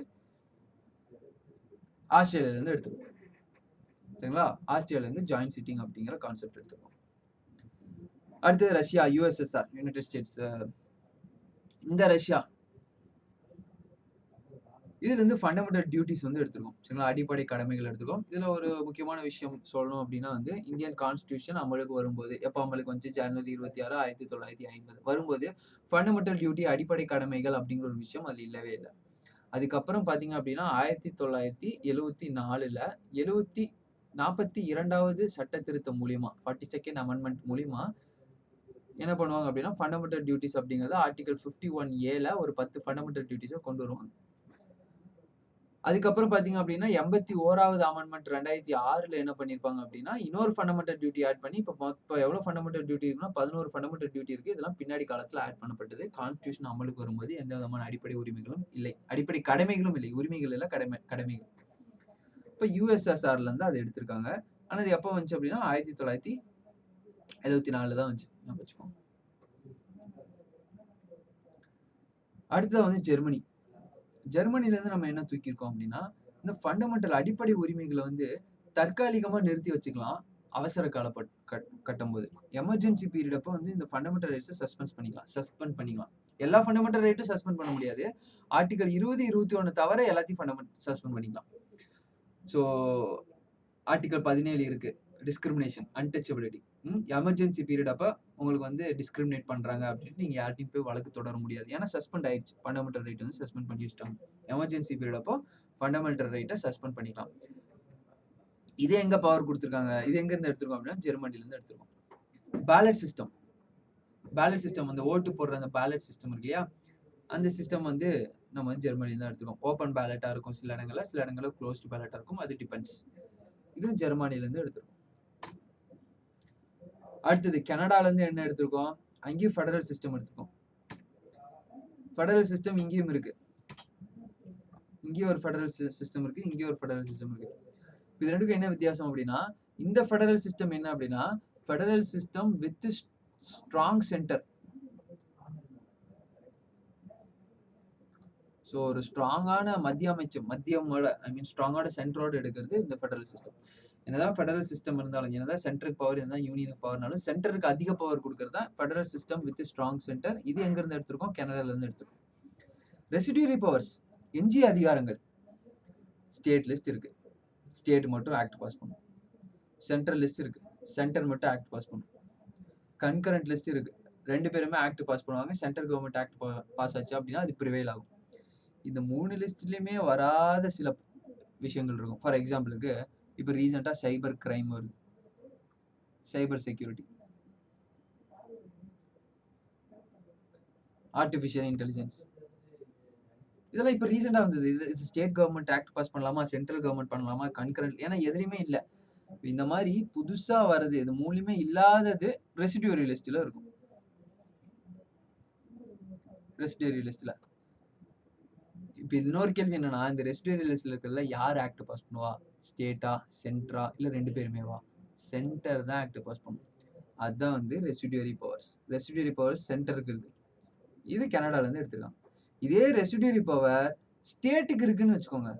ஆஸ்திரேலியால இருந்து எடுத்துருக்கோம். சரிங்களா? ஆஸ்திரேலியால இருந்து ஜாயிண்ட் சிட்டிங் அப்படிங்கிற கான்செப்ட் எடுத்துருக்கோம். அடுத்தது ரஷ்யா, யுஎஸ்எஸ்ஆர், யுனைடெட் ஸ்டேட்ஸ். இந்த ரஷ்யா இதுல இருந்து ஃபண்டமெண்டல் டியூட்டிஸ் வந்து எடுத்துருக்கோம். சரிங்களா? அடிப்படை கடமைகள் எடுத்துருக்கோம். இதுல ஒரு முக்கியமான விஷயம் சொல்லணும் அப்படின்னா வந்து இந்தியன் கான்ஸ்டிடியூஷன் அமலுக்கு வரும்போது, எப்போ அமலுக்கு வந்துச்சு? ஜனவரி 26, 1950 வரும்போது ஃபண்டமெண்டல் டியூட்டி அடிப்படை கடமைகள் அப்படிங்கிற ஒரு விஷயம் அது இல்லவே இல்லை. அதுக்கப்புறம் பாத்தீங்க அப்படின்னா 1974ல 42வது சட்ட திருத்தம் மூலியமா 42nd அமெண்ட்மெண்ட் மூலியமா என்ன பண்ணுவாங்க அப்படின்னா ஃபண்டமெண்டல் டியூட்டிஸ் அப்படிங்கிறது ஆர்டிகல் 51A ஒரு 10 ஃபண்டமெண்டல் டியூட்டிஸை கொண்டு வருவாங்க. அதுக்கப்புறம் பாத்தீங்க அப்படின்னா 81வது அமெண்ட்மெண்ட் 2006ல என்ன பண்ணிருப்பாங்க அப்படின்னா இன்னொரு ஃபண்டமெண்டல் டியூட்டி ஆட் பண்ணி இப்போ எவ்வளவு ஃபண்டமெண்டல் டியூட்டி இருக்குன்னா 11 ஃபண்டமெண்டல் டியூட்டி இருக்கு. இதெல்லாம் பின்னாடி காலத்துல ஆட் பண்ணப்பட்டது. கான்ஸ்டிடியூஷன் அமலுக்கு வரும்போது எந்த விதமான அடிப்படை உரிமைகளும் இல்லை, அடிப்படை கடமைகளும் இல்லை. உரிமைகள் இல்ல, கடமைகள். இப்போ யுஎஸ்எஸ்ஆர்ல இருந்து அதை எடுத்திருக்காங்க. ஆனா இது எப்போ வந்துச்சு அப்படின்னா 1974 தான் வந்துச்சு. வச்சுக்கோங்க. அடுத்தது வந்து ஜெர்மனி. ஜெர்மனில இருந்து நம்ம என்ன தூக்கியிருக்கோம் அப்படின்னா இந்த ஃபண்டமெண்டல் அடிப்படை உரிமைகளை வந்து தற்காலிகமா நிறுத்தி வச்சுக்கலாம் அவசர கால கட்டும் போது. எமர்ஜென்சி பீரியட் அப்போ வந்து இந்த ஃபண்டமெண்டல் ரைட்ஸை சஸ்பெண்ட் பண்ணிக்கலாம். எல்லா ஃபண்டமெண்டல் ரைட்டும் சஸ்பெண்ட் பண்ண முடியாது. ஆர்டிகல் 20, 21 தவிர எல்லாத்தையும் சஸ்பெண்ட் பண்ணிக்கலாம். ஸோ ஆர்டிகல் 17 இருக்கு, டிஸ்கிரிமினேஷன், அன்டச்சபிலிட்டி. எமர்ஜென்சி பீரியட் அப்போ உங்களுக்கு வந்து டிஸ்கிரிமினேட் பண்றாங்க அப்படின்னு நீங்க யார்ட்டையும் போய் வழக்கு தொடர முடியாது. ஏன்னா சஸ்பெண்ட் ஆயிடுச்சு. ஃபண்டமெண்டல் ரைட் வந்து சஸ்பெண்ட் பண்ணி வச்சுட்டாங்க. எமர்ஜென்சி பீரியட் அப்போ ஃபண்டமெண்டல் ரைட்டை சஸ்பெண்ட் பண்ணிக்கலாம். இது எங்க பவர் கொடுத்துருக்காங்க? இது எங்க இருந்து எடுத்திருக்கோம் அப்படின்னா ஜெர்மனில இருந்து எடுத்திருக்கோம். பேலட் சிஸ்டம் அந்த ஓட்டு போடுற அந்த பேலட் சிஸ்டம் இருக்கு இல்லையா, அந்த சிஸ்டம் வந்து நம்ம வந்து ஜெர்மனில தான் எடுத்துருக்கோம். ஓப்பன் பேலட்டா இருக்கும் சில இடங்கள்ல க்ளோஸ்டு பேலட்டா இருக்கும். அது டிபெண்ட்ஸ். இது ஜெர்மனில இருந்து எடுத்திருக்கோம். அடுத்தது கனடால இருந்து என்ன எடுத்திருக்கோம்? அங்கேயும் ஃபெடரல் சிஸ்டம் எடுத்திருக்கோம். ஃபெடரல் சிஸ்டம் இங்கேயும் இருக்கு. இங்கேயும் ஒரு ஃபெடரல் சிஸ்டம் இருக்கு, இங்கேயும் ஒரு ஃபெடரல் சிஸ்டம் இருக்கு. இது ரெண்டுக்கும் என்ன வித்தியாசம் அப்படின்னா இந்த ஃபெடரல் சிஸ்டம் என்ன அப்படின்னா federal system with strong centre. So ஒரு ஸ்ட்ராங்கான ஸ்ட்ராங்கான சென்டரோட எடுக்கிறது இந்த ஃபெடரல் சிஸ்டம். என்னதான் ஃபெடரல் சிஸ்டம் இருந்தாலும், என்னதான் சென்ட்ரல் பவர் இருந்தாலும், யூனியனுக்கு பவர்னாலும் சென்டருக்கு அதிக பவர் கொடுக்கறது தான் federal system with strong centre. இது எங்க இருந்து எடுத்திருக்கோம்? கனடால இருந்து எடுத்திருக்கோம். ரெசிடியூரி பவர்ஸ், எஞ்சிய அதிகாரங்கள். ஸ்டேட் லிஸ்ட் இருக்கு, ஸ்டேட் மட்டும் ஆக்ட் பாஸ் பண்ணும். சென்ட்ரல் லிஸ்ட் இருக்கு, சென்டர் மட்டும் ஆக்ட் பாஸ் பண்ணும். கன்கரண்ட் லிஸ்ட் இருக்கு, 2 பேருமே ஆக்ட் பாஸ் பண்ணுவாங்க. சென்ட்ரல் கவர்மெண்ட் ஆக்ட் பாஸ் ஆச்சு அப்படின்னா அது ப்ரிவைல் ஆகும். இந்த 3 லிஸ்ட்லயுமே வராத சில விஷயங்கள் இருக்கும். ஃபார் எக்ஸாம்பிளுக்கு இப்போ ரீசெண்டா சைபர் கிரைம் வருது, சைபர் செக்யூரிட்டி, ஆர்டிஃபிஷியல் இன்டெலிஜென்ஸ், இதெல்லாம் இப்போ ரீசெண்டா வந்தது. இது ஸ்டேட் கவர்மெண்ட் ஆக்ட் பாஸ் பண்ணலாமா, சென்ட்ரல் கவர்மெண்ட் பண்ணலாமா, கன்கரண்ட், ஏன்னா எதுலையுமே இல்லை. இந்த மாதிரி புதுசா வருது, இது மூலியமே இல்லாதது ரெசிடியூரி லிஸ்ட்ல இருக்கும். ரெசிடியரி லிஸ்ட்ல. இப்போ இன்னொரு கேள்வி என்னன்னா, இந்த ரெசிடியரி லிஸ்ட்ல இருக்கிறதுல யார் ஆக்ட் பாஸ் பண்ணுவா? ஸ்டேட்டா, சென்டரா, இல்ல 2 பேருமேவா? சென்டர் தான் ஆக்ட் பாஸ் பண்ணும். அதுதான் வந்து ரெசிடியரி பவர்ஸ். ரெசிடியரி பவர்ஸ் சென்டருக்கு இருக்கு. இது கனடால இருந்து எடுத்திருக்காங்க. இதே ரெசிடியரி பவர் ஸ்டேட்டுக்கு இருக்குன்னு வச்சுக்கோங்க.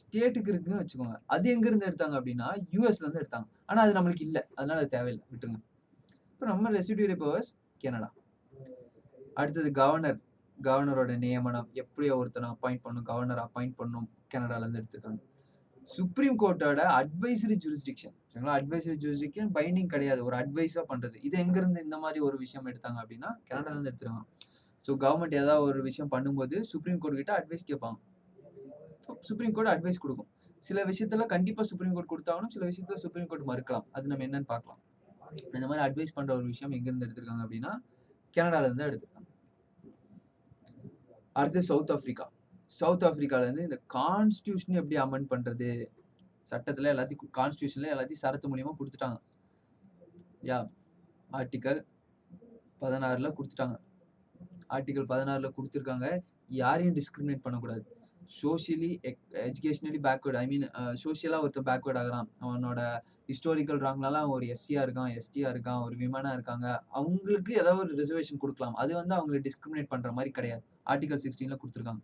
ஸ்டேட்டுக்கு இருக்குன்னு வச்சுக்கோங்க. அது எங்க இருந்து எடுத்தாங்க அப்படின்னா, யுஎஸ்ல இருந்து எடுத்தாங்க. ஆனா அது நம்மளுக்கு இல்ல. அதனால அது தேவையில்ல. விட்டுருங்க. இப்போ நம்ம ரெசிடியரி பவர்ஸ் கனடா. அடுத்தது கவர்னர். கவர்னரோட நியமனம் எப்படி ஒருத்தனை அப்பாயிண்ட் பண்ணும், கவர்னர் அப்பாயிண்ட் பண்ணும் கனடால இருந்து எடுத்திருக்காங்க. சுப்ரீம் கோர்ட்டோட அட்வைசரி ஜூரிஸ்டிக்ஷன். சரிங்களா? அட்வைசரி ஜூரிஸ்டிக்ஷன் பைண்டிங் கிடையாது. ஒரு அட்வைஸா பண்றது. இது எங்க இருந்து இந்த மாதிரி ஒரு விஷயம் எடுத்தாங்க அப்படின்னா, கனடால இருந்து எடுத்திருக்காங்க. ஸோ கவர்மெண்ட் ஏதாவது ஒரு விஷயம் பண்ணும்போது சுப்ரீம் கோர்ட் கிட்ட அட்வைஸ் கேட்பாங்க. சுப்ரீம் கோர்ட் அட்வைஸ் கொடுக்கும். சில விஷயத்துல கண்டிப்பா சுப்ரீம் கோர்ட் கொடுத்தாகணும், சில விஷயத்துல சுப்ரீம் கோர்ட் மறுக்கலாம். அது நம்ம என்னன்னு பார்க்கலாம். இந்த மாதிரி அட்வைஸ் பண்ற ஒரு விஷயம் எங்க இருந்து எடுத்திருக்காங்க அப்படின்னா, கனடால இருந்து எடுத்திருக்காங்க. அடுத்து சவுத் ஆப்பிரிக்கா. சவுத் ஆப்பிரிக்கால இருந்து இந்த கான்ஸ்டியூஷன் எப்படி அமெண்ட் பண்றது, சட்டத்துல எல்லாத்தையும் கான்ஸ்டியூஷன்ல எல்லாத்தையும் சரத்து மூலியமா கொடுத்துட்டாங்க. யா ஆர்டிகல் 16ல கொடுத்துட்டாங்க. ஆர்டிகல் 16ல கொடுத்துருக்காங்க. யாரையும் டிஸ்கிரிமினேட் பண்ணக்கூடாது. சோஷியலி எஜுகேஷனலி பேக்வர்ட், ஐ மீன் சோஷியலா ஒருத்தர் பேக்வர்ட் ஆகுறான், அவனோட ஹிஸ்டாரிக்கல் ராங்னால அவன் ஒரு எஸ்சியா இருக்கான், எஸ்டியா இருக்கான், ஒரு விமனா இருக்காங்க, அவங்களுக்கு ஏதாவது ஒரு ரிசர்வேஷன் கொடுக்கலாம். அது வந்து அவங்களை டிஸ்கிரிமினேட் பண்ற மாதிரி கிடையாது. ஆர்டிகல் 16ல கொடுத்துருக்காங்க.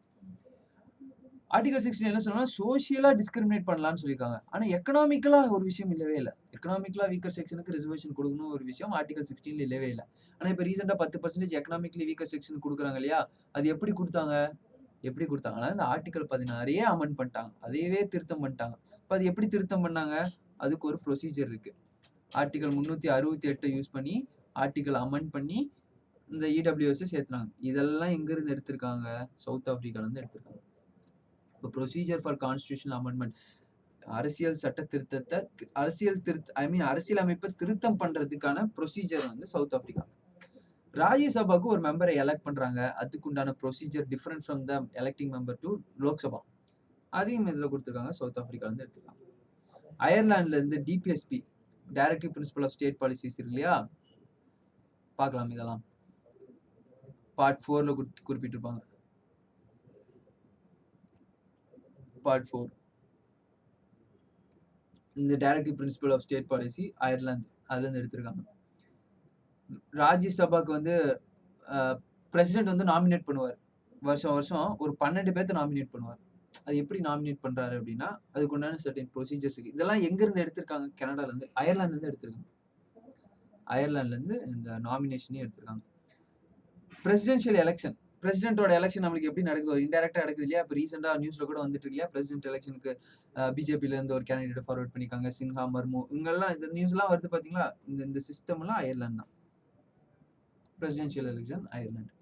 ஆர்டிகல் 16 என்ன சொன்னா, சோஷியலா டிஸ்கிரிமினேட் பண்ணலாம்னு சொல்லியிருக்காங்க. ஆனா எக்கனாமிக்கலா ஒரு விஷயம் இல்லவே இல்லை. எக்கனாமிக்கலா வீக்கர் செக்ஷனுக்கு ரிசர்வேஷன் கொடுக்கணும் ஒரு விஷயம் ஆர்டிகல் 16ல இல்லவே இல்லை. ஆனா இப்ப ரீசெண்டா 10% எக்கனாமிக்கலி வீக்கர் செக்ஷன் கொடுக்குறாங்க இல்லையா? அது எப்படி கொடுத்தாங்க? எப்படி கொடுத்தாங்கன்னா, இந்த ஆர்டிகல் 16 அமெண்ட் பண்ணிட்டாங்க. அதையவே திருத்தம் பண்ணிட்டாங்க. இப்ப அது எப்படி திருத்தம் பண்ணாங்க? அதுக்கு ஒரு ப்ரொசீஜர் இருக்கு. ஆர்டிகல் 368 யூஸ் பண்ணி ஆர்டிகல் அமெண்ட் பண்ணி இந்த இடபிள்யூஎஸ் சேர்த்துனாங்க. இதெல்லாம் எங்க இருந்து எடுத்திருக்காங்க? சவுத் ஆப்பிரிக்கால இருந்து எடுத்திருக்காங்க. இப்போ ப்ரொசீஜர் ஃபார் கான்ஸ்டிடியூஷனல் அமெண்ட்மெண்ட், அரசியல் சட்ட திருத்தத்தை அரசியல் அமைப்பை திருத்தம் பண்றதுக்கான ப்ரொசீஜர் வந்து சவுத் ஆப்பிரிக்கா. ராஜ்யசபாக்கு ஒரு மெம்பரை எலெக்ட் பண்றாங்க. அதுக்குண்டான procedure different from the electing member to Lok Sabha. அதையும் இதுல கொடுத்துருக்காங்க. சவுத் ஆப்பிரிக்கால இருந்து எடுத்துருக்காங்க. அயர்லாந்துல இருந்து DPSP, directive principle of state policies இருக்கு இல்லையா? பார்க்கலாம். இதெல்லாம் பார்ட் 4ல குறிப்பிட்டிருப்பாங்க. பார்ட் 4 இந்த directive principle of state policy Ireland அதுல இருந்து எடுத்திருக்காங்க. ராஜ்யசபாக்கு வந்து பிரசிடென்ட் வந்து நாமினேட் பண்ணுவார். வருஷம் வருஷம் ஒரு 12 பேர்த்த நாமினேட் பண்ணுவார். அது எப்படி நாமினேட் பண்றாரு அப்படின்னா, அதுக்கு உண்டான சர்டன் ப்ரொசீஜர்ஸ் இருக்கு. இதெல்லாம் எங்க இருந்து எடுத்திருக்காங்க? கனடால இருந்து, அயர்லாந்துல இருந்து எடுத்திருக்காங்க. அயர்லாந்துல இருந்து இந்த நாமினேஷனையும் எடுத்திருக்காங்க. பிரசிடென்ஷியல் எலெக்ஷன், பிரசிடென்ட்டோட எலெக்ஷன் நம்மளுக்கு எப்படி நடக்குது? ஒரு இன்டைரக்டா நடக்குது இல்லையா? இப்போ ரீசெண்டா நியூஸ்ல கூட வந்துட்டு இருக்கு இல்லையா? பிரசிடென்ட் எலெக்ஷனுக்கு பிஜேபில இருந்து ஒரு கேண்டிடேட் ஃபார்வர்ட் பண்ணிருக்காங்க, சின்ஹா, மர்மு, இவங்கெல்லாம் இந்த நியூஸ் எல்லாம் வருது பாத்தீங்களா? இந்த சிஸ்டம் எல்லாம் அயர்லாந்து தான். Presidential election Ireland.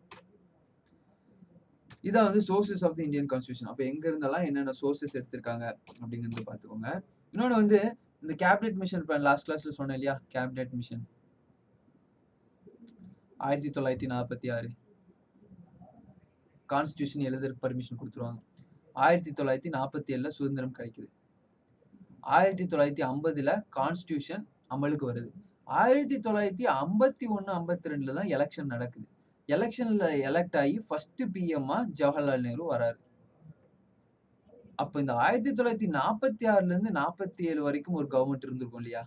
இதான் வந்து sources of the Indian constitution. அப்ப எங்க இருந்தெல்லாம் என்னென்ன சோர்சஸ் எடுத்திருக்காங்க அப்படிங்கிறது பாத்துக்கோங்க. இன்னொன்னு வந்து இந்த கேபினெட் மிஷன் லாஸ்ட் கிளாஸ்ல சொன்னேன் இல்லையா? கேபினெட் மிஷன் 1946 கான்ஸ்டியூஷன் எழுதுறதுக்கு பர்மிஷன் கொடுத்துருவாங்க. 1947ல சுதந்திரம் கிடைக்குது. 1950ல கான்ஸ்டியூஷன் அமலுக்கு வருது. 1951, 52ல தான் எலெக்ஷன் நடக்குது. எலெக்ஷன்ல எலெக்ட் ஆகி ஃபர்ஸ்ட் பிஎம்மா ஜவஹர்லால் நேரு வராரு. அப்ப இந்த 1946ல இருந்து 47 வரைக்கும் ஒரு கவர்மெண்ட் இருந்திருக்கும் இல்லையா?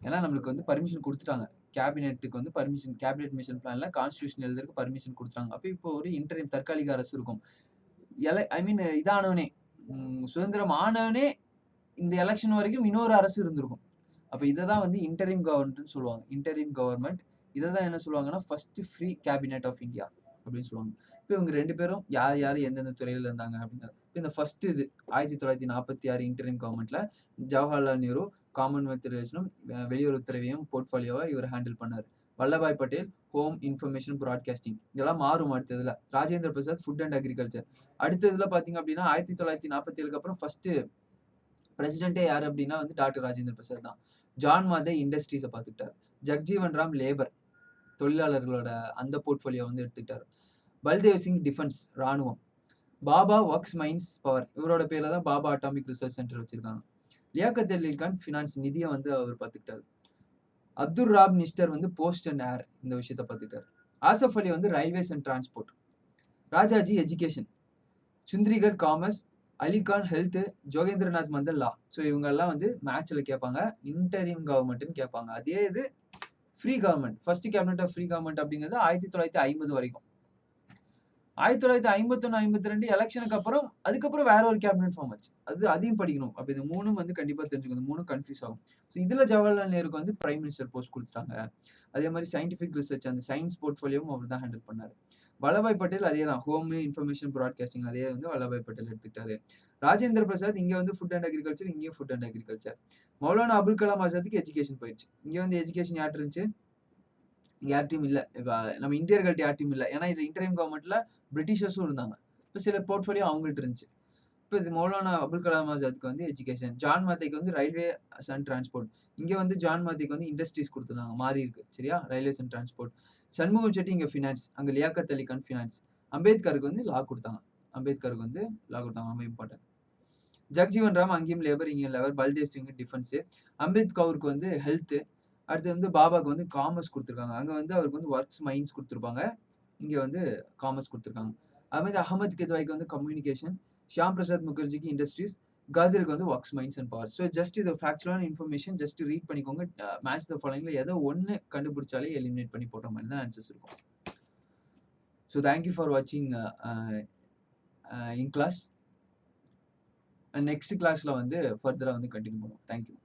ஏன்னா நம்மளுக்கு வந்து பர்மிஷன் கொடுத்துட்டாங்க. கேபினெட்டுக்கு வந்து பர்மிஷன், கேபினெட் மிஷன் பிளான்ல கான்ஸ்டியூஷன் எழுதுறதுக்கு பர்மிஷன் கொடுத்துட்டாங்க. அப்ப இப்போ ஒரு இன்டரிம் தற்காலிக அரசு இருக்கும். இதானவனே சுதந்திரம் ஆனவனே இந்த எலெக்ஷன் வரைக்கும் இன்னொரு அரசு இருந்திருக்கும். அப்ப இததான் வந்து இன்டரிம் கவர்மெண்ட் சொல்லுவாங்க. இன்டரிம் கவர்மெண்ட் இததான் என்ன சொல்லுவாங்கன்னா, first free cabinet of India அப்படின்னு சொல்லுவாங்க. இப்போ இவங்க 2 பேரும் யார் யார் எந்தெந்த துறையில இருந்தாங்க அப்படிங்கிறது. இந்த ஃபர்ஸ்ட் இது 1946 இன்டரிம் கவர்மெண்ட்ல ஜவஹர்லால் நேரு காமன்வெல்த் ரிலேஷனும் வெளியுறவுத்துறையையும் போர்ட்ஃபோலியோவை இவர் ஹேண்டில் பண்ணார். Vallabhbhai Patel home information broadcasting, இதெல்லாம் மாறும் அடுத்ததுல. Rajendra Prasad food and agriculture. அடுத்ததுல பாத்தீங்க அப்படின்னா 1947க்கு அப்புறம் ஃபர்ஸ்ட் பிரசிடென்டே யாரு அப்படின்னா வந்து டாக்டர் ராஜேந்திர பிரசாத் தான். ஜான் மாதே இண்டஸ்ட்ரீஸை பார்த்துக்கிட்டார். ஜக்ஜீவன் ராம் லேபர், தொழிலாளர்களோட அந்த போர்ட்ஃபோலியோ வந்து எடுத்துக்கிட்டாரு. பல்தேவ் சிங் டிஃபென்ஸ், ராணுவம். பாபா ஒர்க்ஸ் மைன்ஸ் பவர், இவரோட பேர்ல தான் பாபா அட்டாமிக் ரிசர்ச் சென்டர் வச்சிருக்காங்க. லியாக்கத் அலி கான் ஃபினான்ஸ், நிதியை வந்து அவர் பார்த்துக்கிட்டாரு. அப்துல் ராப் நிஸ்டர் வந்து போஸ்ட் அண்ட் ஏர் இந்த விஷயத்த பார்த்துக்கிட்டாரு. ஆசஃப் அலி வந்து railways and transport, Rajaji education, Chundrigar commerce, Ali Khan health, Jogendranath Mandal law. So இவங்கெல்லாம் வந்து மேட்ச்ல கேட்பாங்க. இன்டரிம் கவர்மெண்ட்னு கேட்பாங்க. அதே இது free government, first cabinet of free government அப்படிங்கிறது 1950 வரைக்கும். 1951, 52 எலெக்ஷனுக்கு அப்புறம் அதுக்கப்புறம் வேற ஒரு கேபினட் ஃபார்ம் ஆச்சு. அதையும் படிக்கணும். அப்ப இது 3ம் வந்து கண்டிப்பா தெரிஞ்சுக்கணும். 3ம் கன்ஃபியூஸ் ஆகும். ஸோ இதுல ஜவஹர்லால் நேருக்கு வந்து பிரைம் மினிஸ்டர் போஸ்ட் கொடுத்துட்டாங்க. அதே மாதிரி சயின்டிபிக் ரிசர்ச், அந்த சயின்ஸ் போர்ட்ஃபோலியோவும் அவர் தான் ஹேண்டில் பண்ணாரு. வல்லபாய் பட்டேல் அதே தான், ஹோம் இன்ஃபர்மேஷன் ப்ராட்காஸ்டிங் அதே வந்து வல்லபாய் பட்டேல் எடுத்துக்கிட்டாரு. ராஜேந்திர பிரசாத் இங்க வந்து ஃபுட் அண்ட் அக்ரிகல்ச்சர், இங்கேயும் food and agriculture. Maulana Abul Kalam ஆசாத்துக்கு எஜுகேஷன் போயிடுச்சு. இங்க வந்து எஜுகேஷன் யார்ட்டு இருந்துச்சு? யார்ட்டையும் இல்ல. இப்ப நம்ம இந்தியர்கள்ட்ட யார்ட்டையும் இல்ல. ஏன்னா இது இன்டரிம் கவர்மெண்ட்ல பிரிட்டிஷர்ஸும் இருந்தாங்க. இப்ப சில போர்ட்ஃபோலியோ அவங்கள்ட்ட இருந்துச்சு. இப்ப இது மௌலானா அபுல் கலாம் ஆசாத்துக்கு வந்து எஜுகேஷன், ஜான் மாத்தேக்கு வந்து ரயில்வே அண்ட் டிரான்ஸ்போர்ட். இங்க வந்து ஜான் மாத்தேக்கு வந்து இண்டஸ்ட்ரீஸ் கொடுத்துருந்தாங்க. மாறி இருக்கு. சரியா? Railways and transport. Shanmugam Chetty இங்க ஃபினான்ஸ், அங்க லியாக்கத் அலி கான் ஃபினான்ஸ். அம்பேத்கருக்கு வந்து லா கொடுத்தாங்க. அம்பேத்கருக்கு வந்து லா கொடுத்தாங்க. ரொம்ப இம்பார்ட்டன்ட். ஜக்ஜீவன் ராம் அங்கேயும் லேபர், இங்கேயும் லேபர். பல்தேவ் சிங் டிஃபென்ஸ். அம்ரித் கவுருக்கு வந்து ஹெல்த். அடுத்து வந்து பாபாக்கு வந்து காமர்ஸ் கொடுத்துருக்காங்க. அங்க வந்து அவருக்கு வந்து ஒர்க்ஸ் மைன்ஸ் கொடுத்துருப்பாங்க. இங்க வந்து காமர்ஸ் கொடுத்துருக்காங்க. அது மாதிரி அகமது கித்வாய்க்கு வந்து கம்யூனிகேஷன், ஷியாம் பிரசாத் முகர்ஜிக்கு இண்டஸ்ட்ரீஸ், காதிருக்கு வந்து works mines and power. So just இது ஃபேக்சுவலான இன்ஃபர்மேஷன், ஜஸ்ட் ரீட் பண்ணிக்கோங்க. மேட்ச் த ஃபாலோயிங்ல ஏதோ ஒன்று கண்டுபிடிச்சாலே எலிமினேட் பண்ணி போட்ட மாதிரி தான் ஆன்சர்ஸ் இருக்கும். ஸோ தேங்க்யூ ஃபார் வாட்சிங் இன் கிளாஸ். நெக்ஸ்ட் கிளாஸ்ல வந்து ஃபர்தரா வந்து கண்டினியூ பண்ணுவோம். தேங்க்யூ.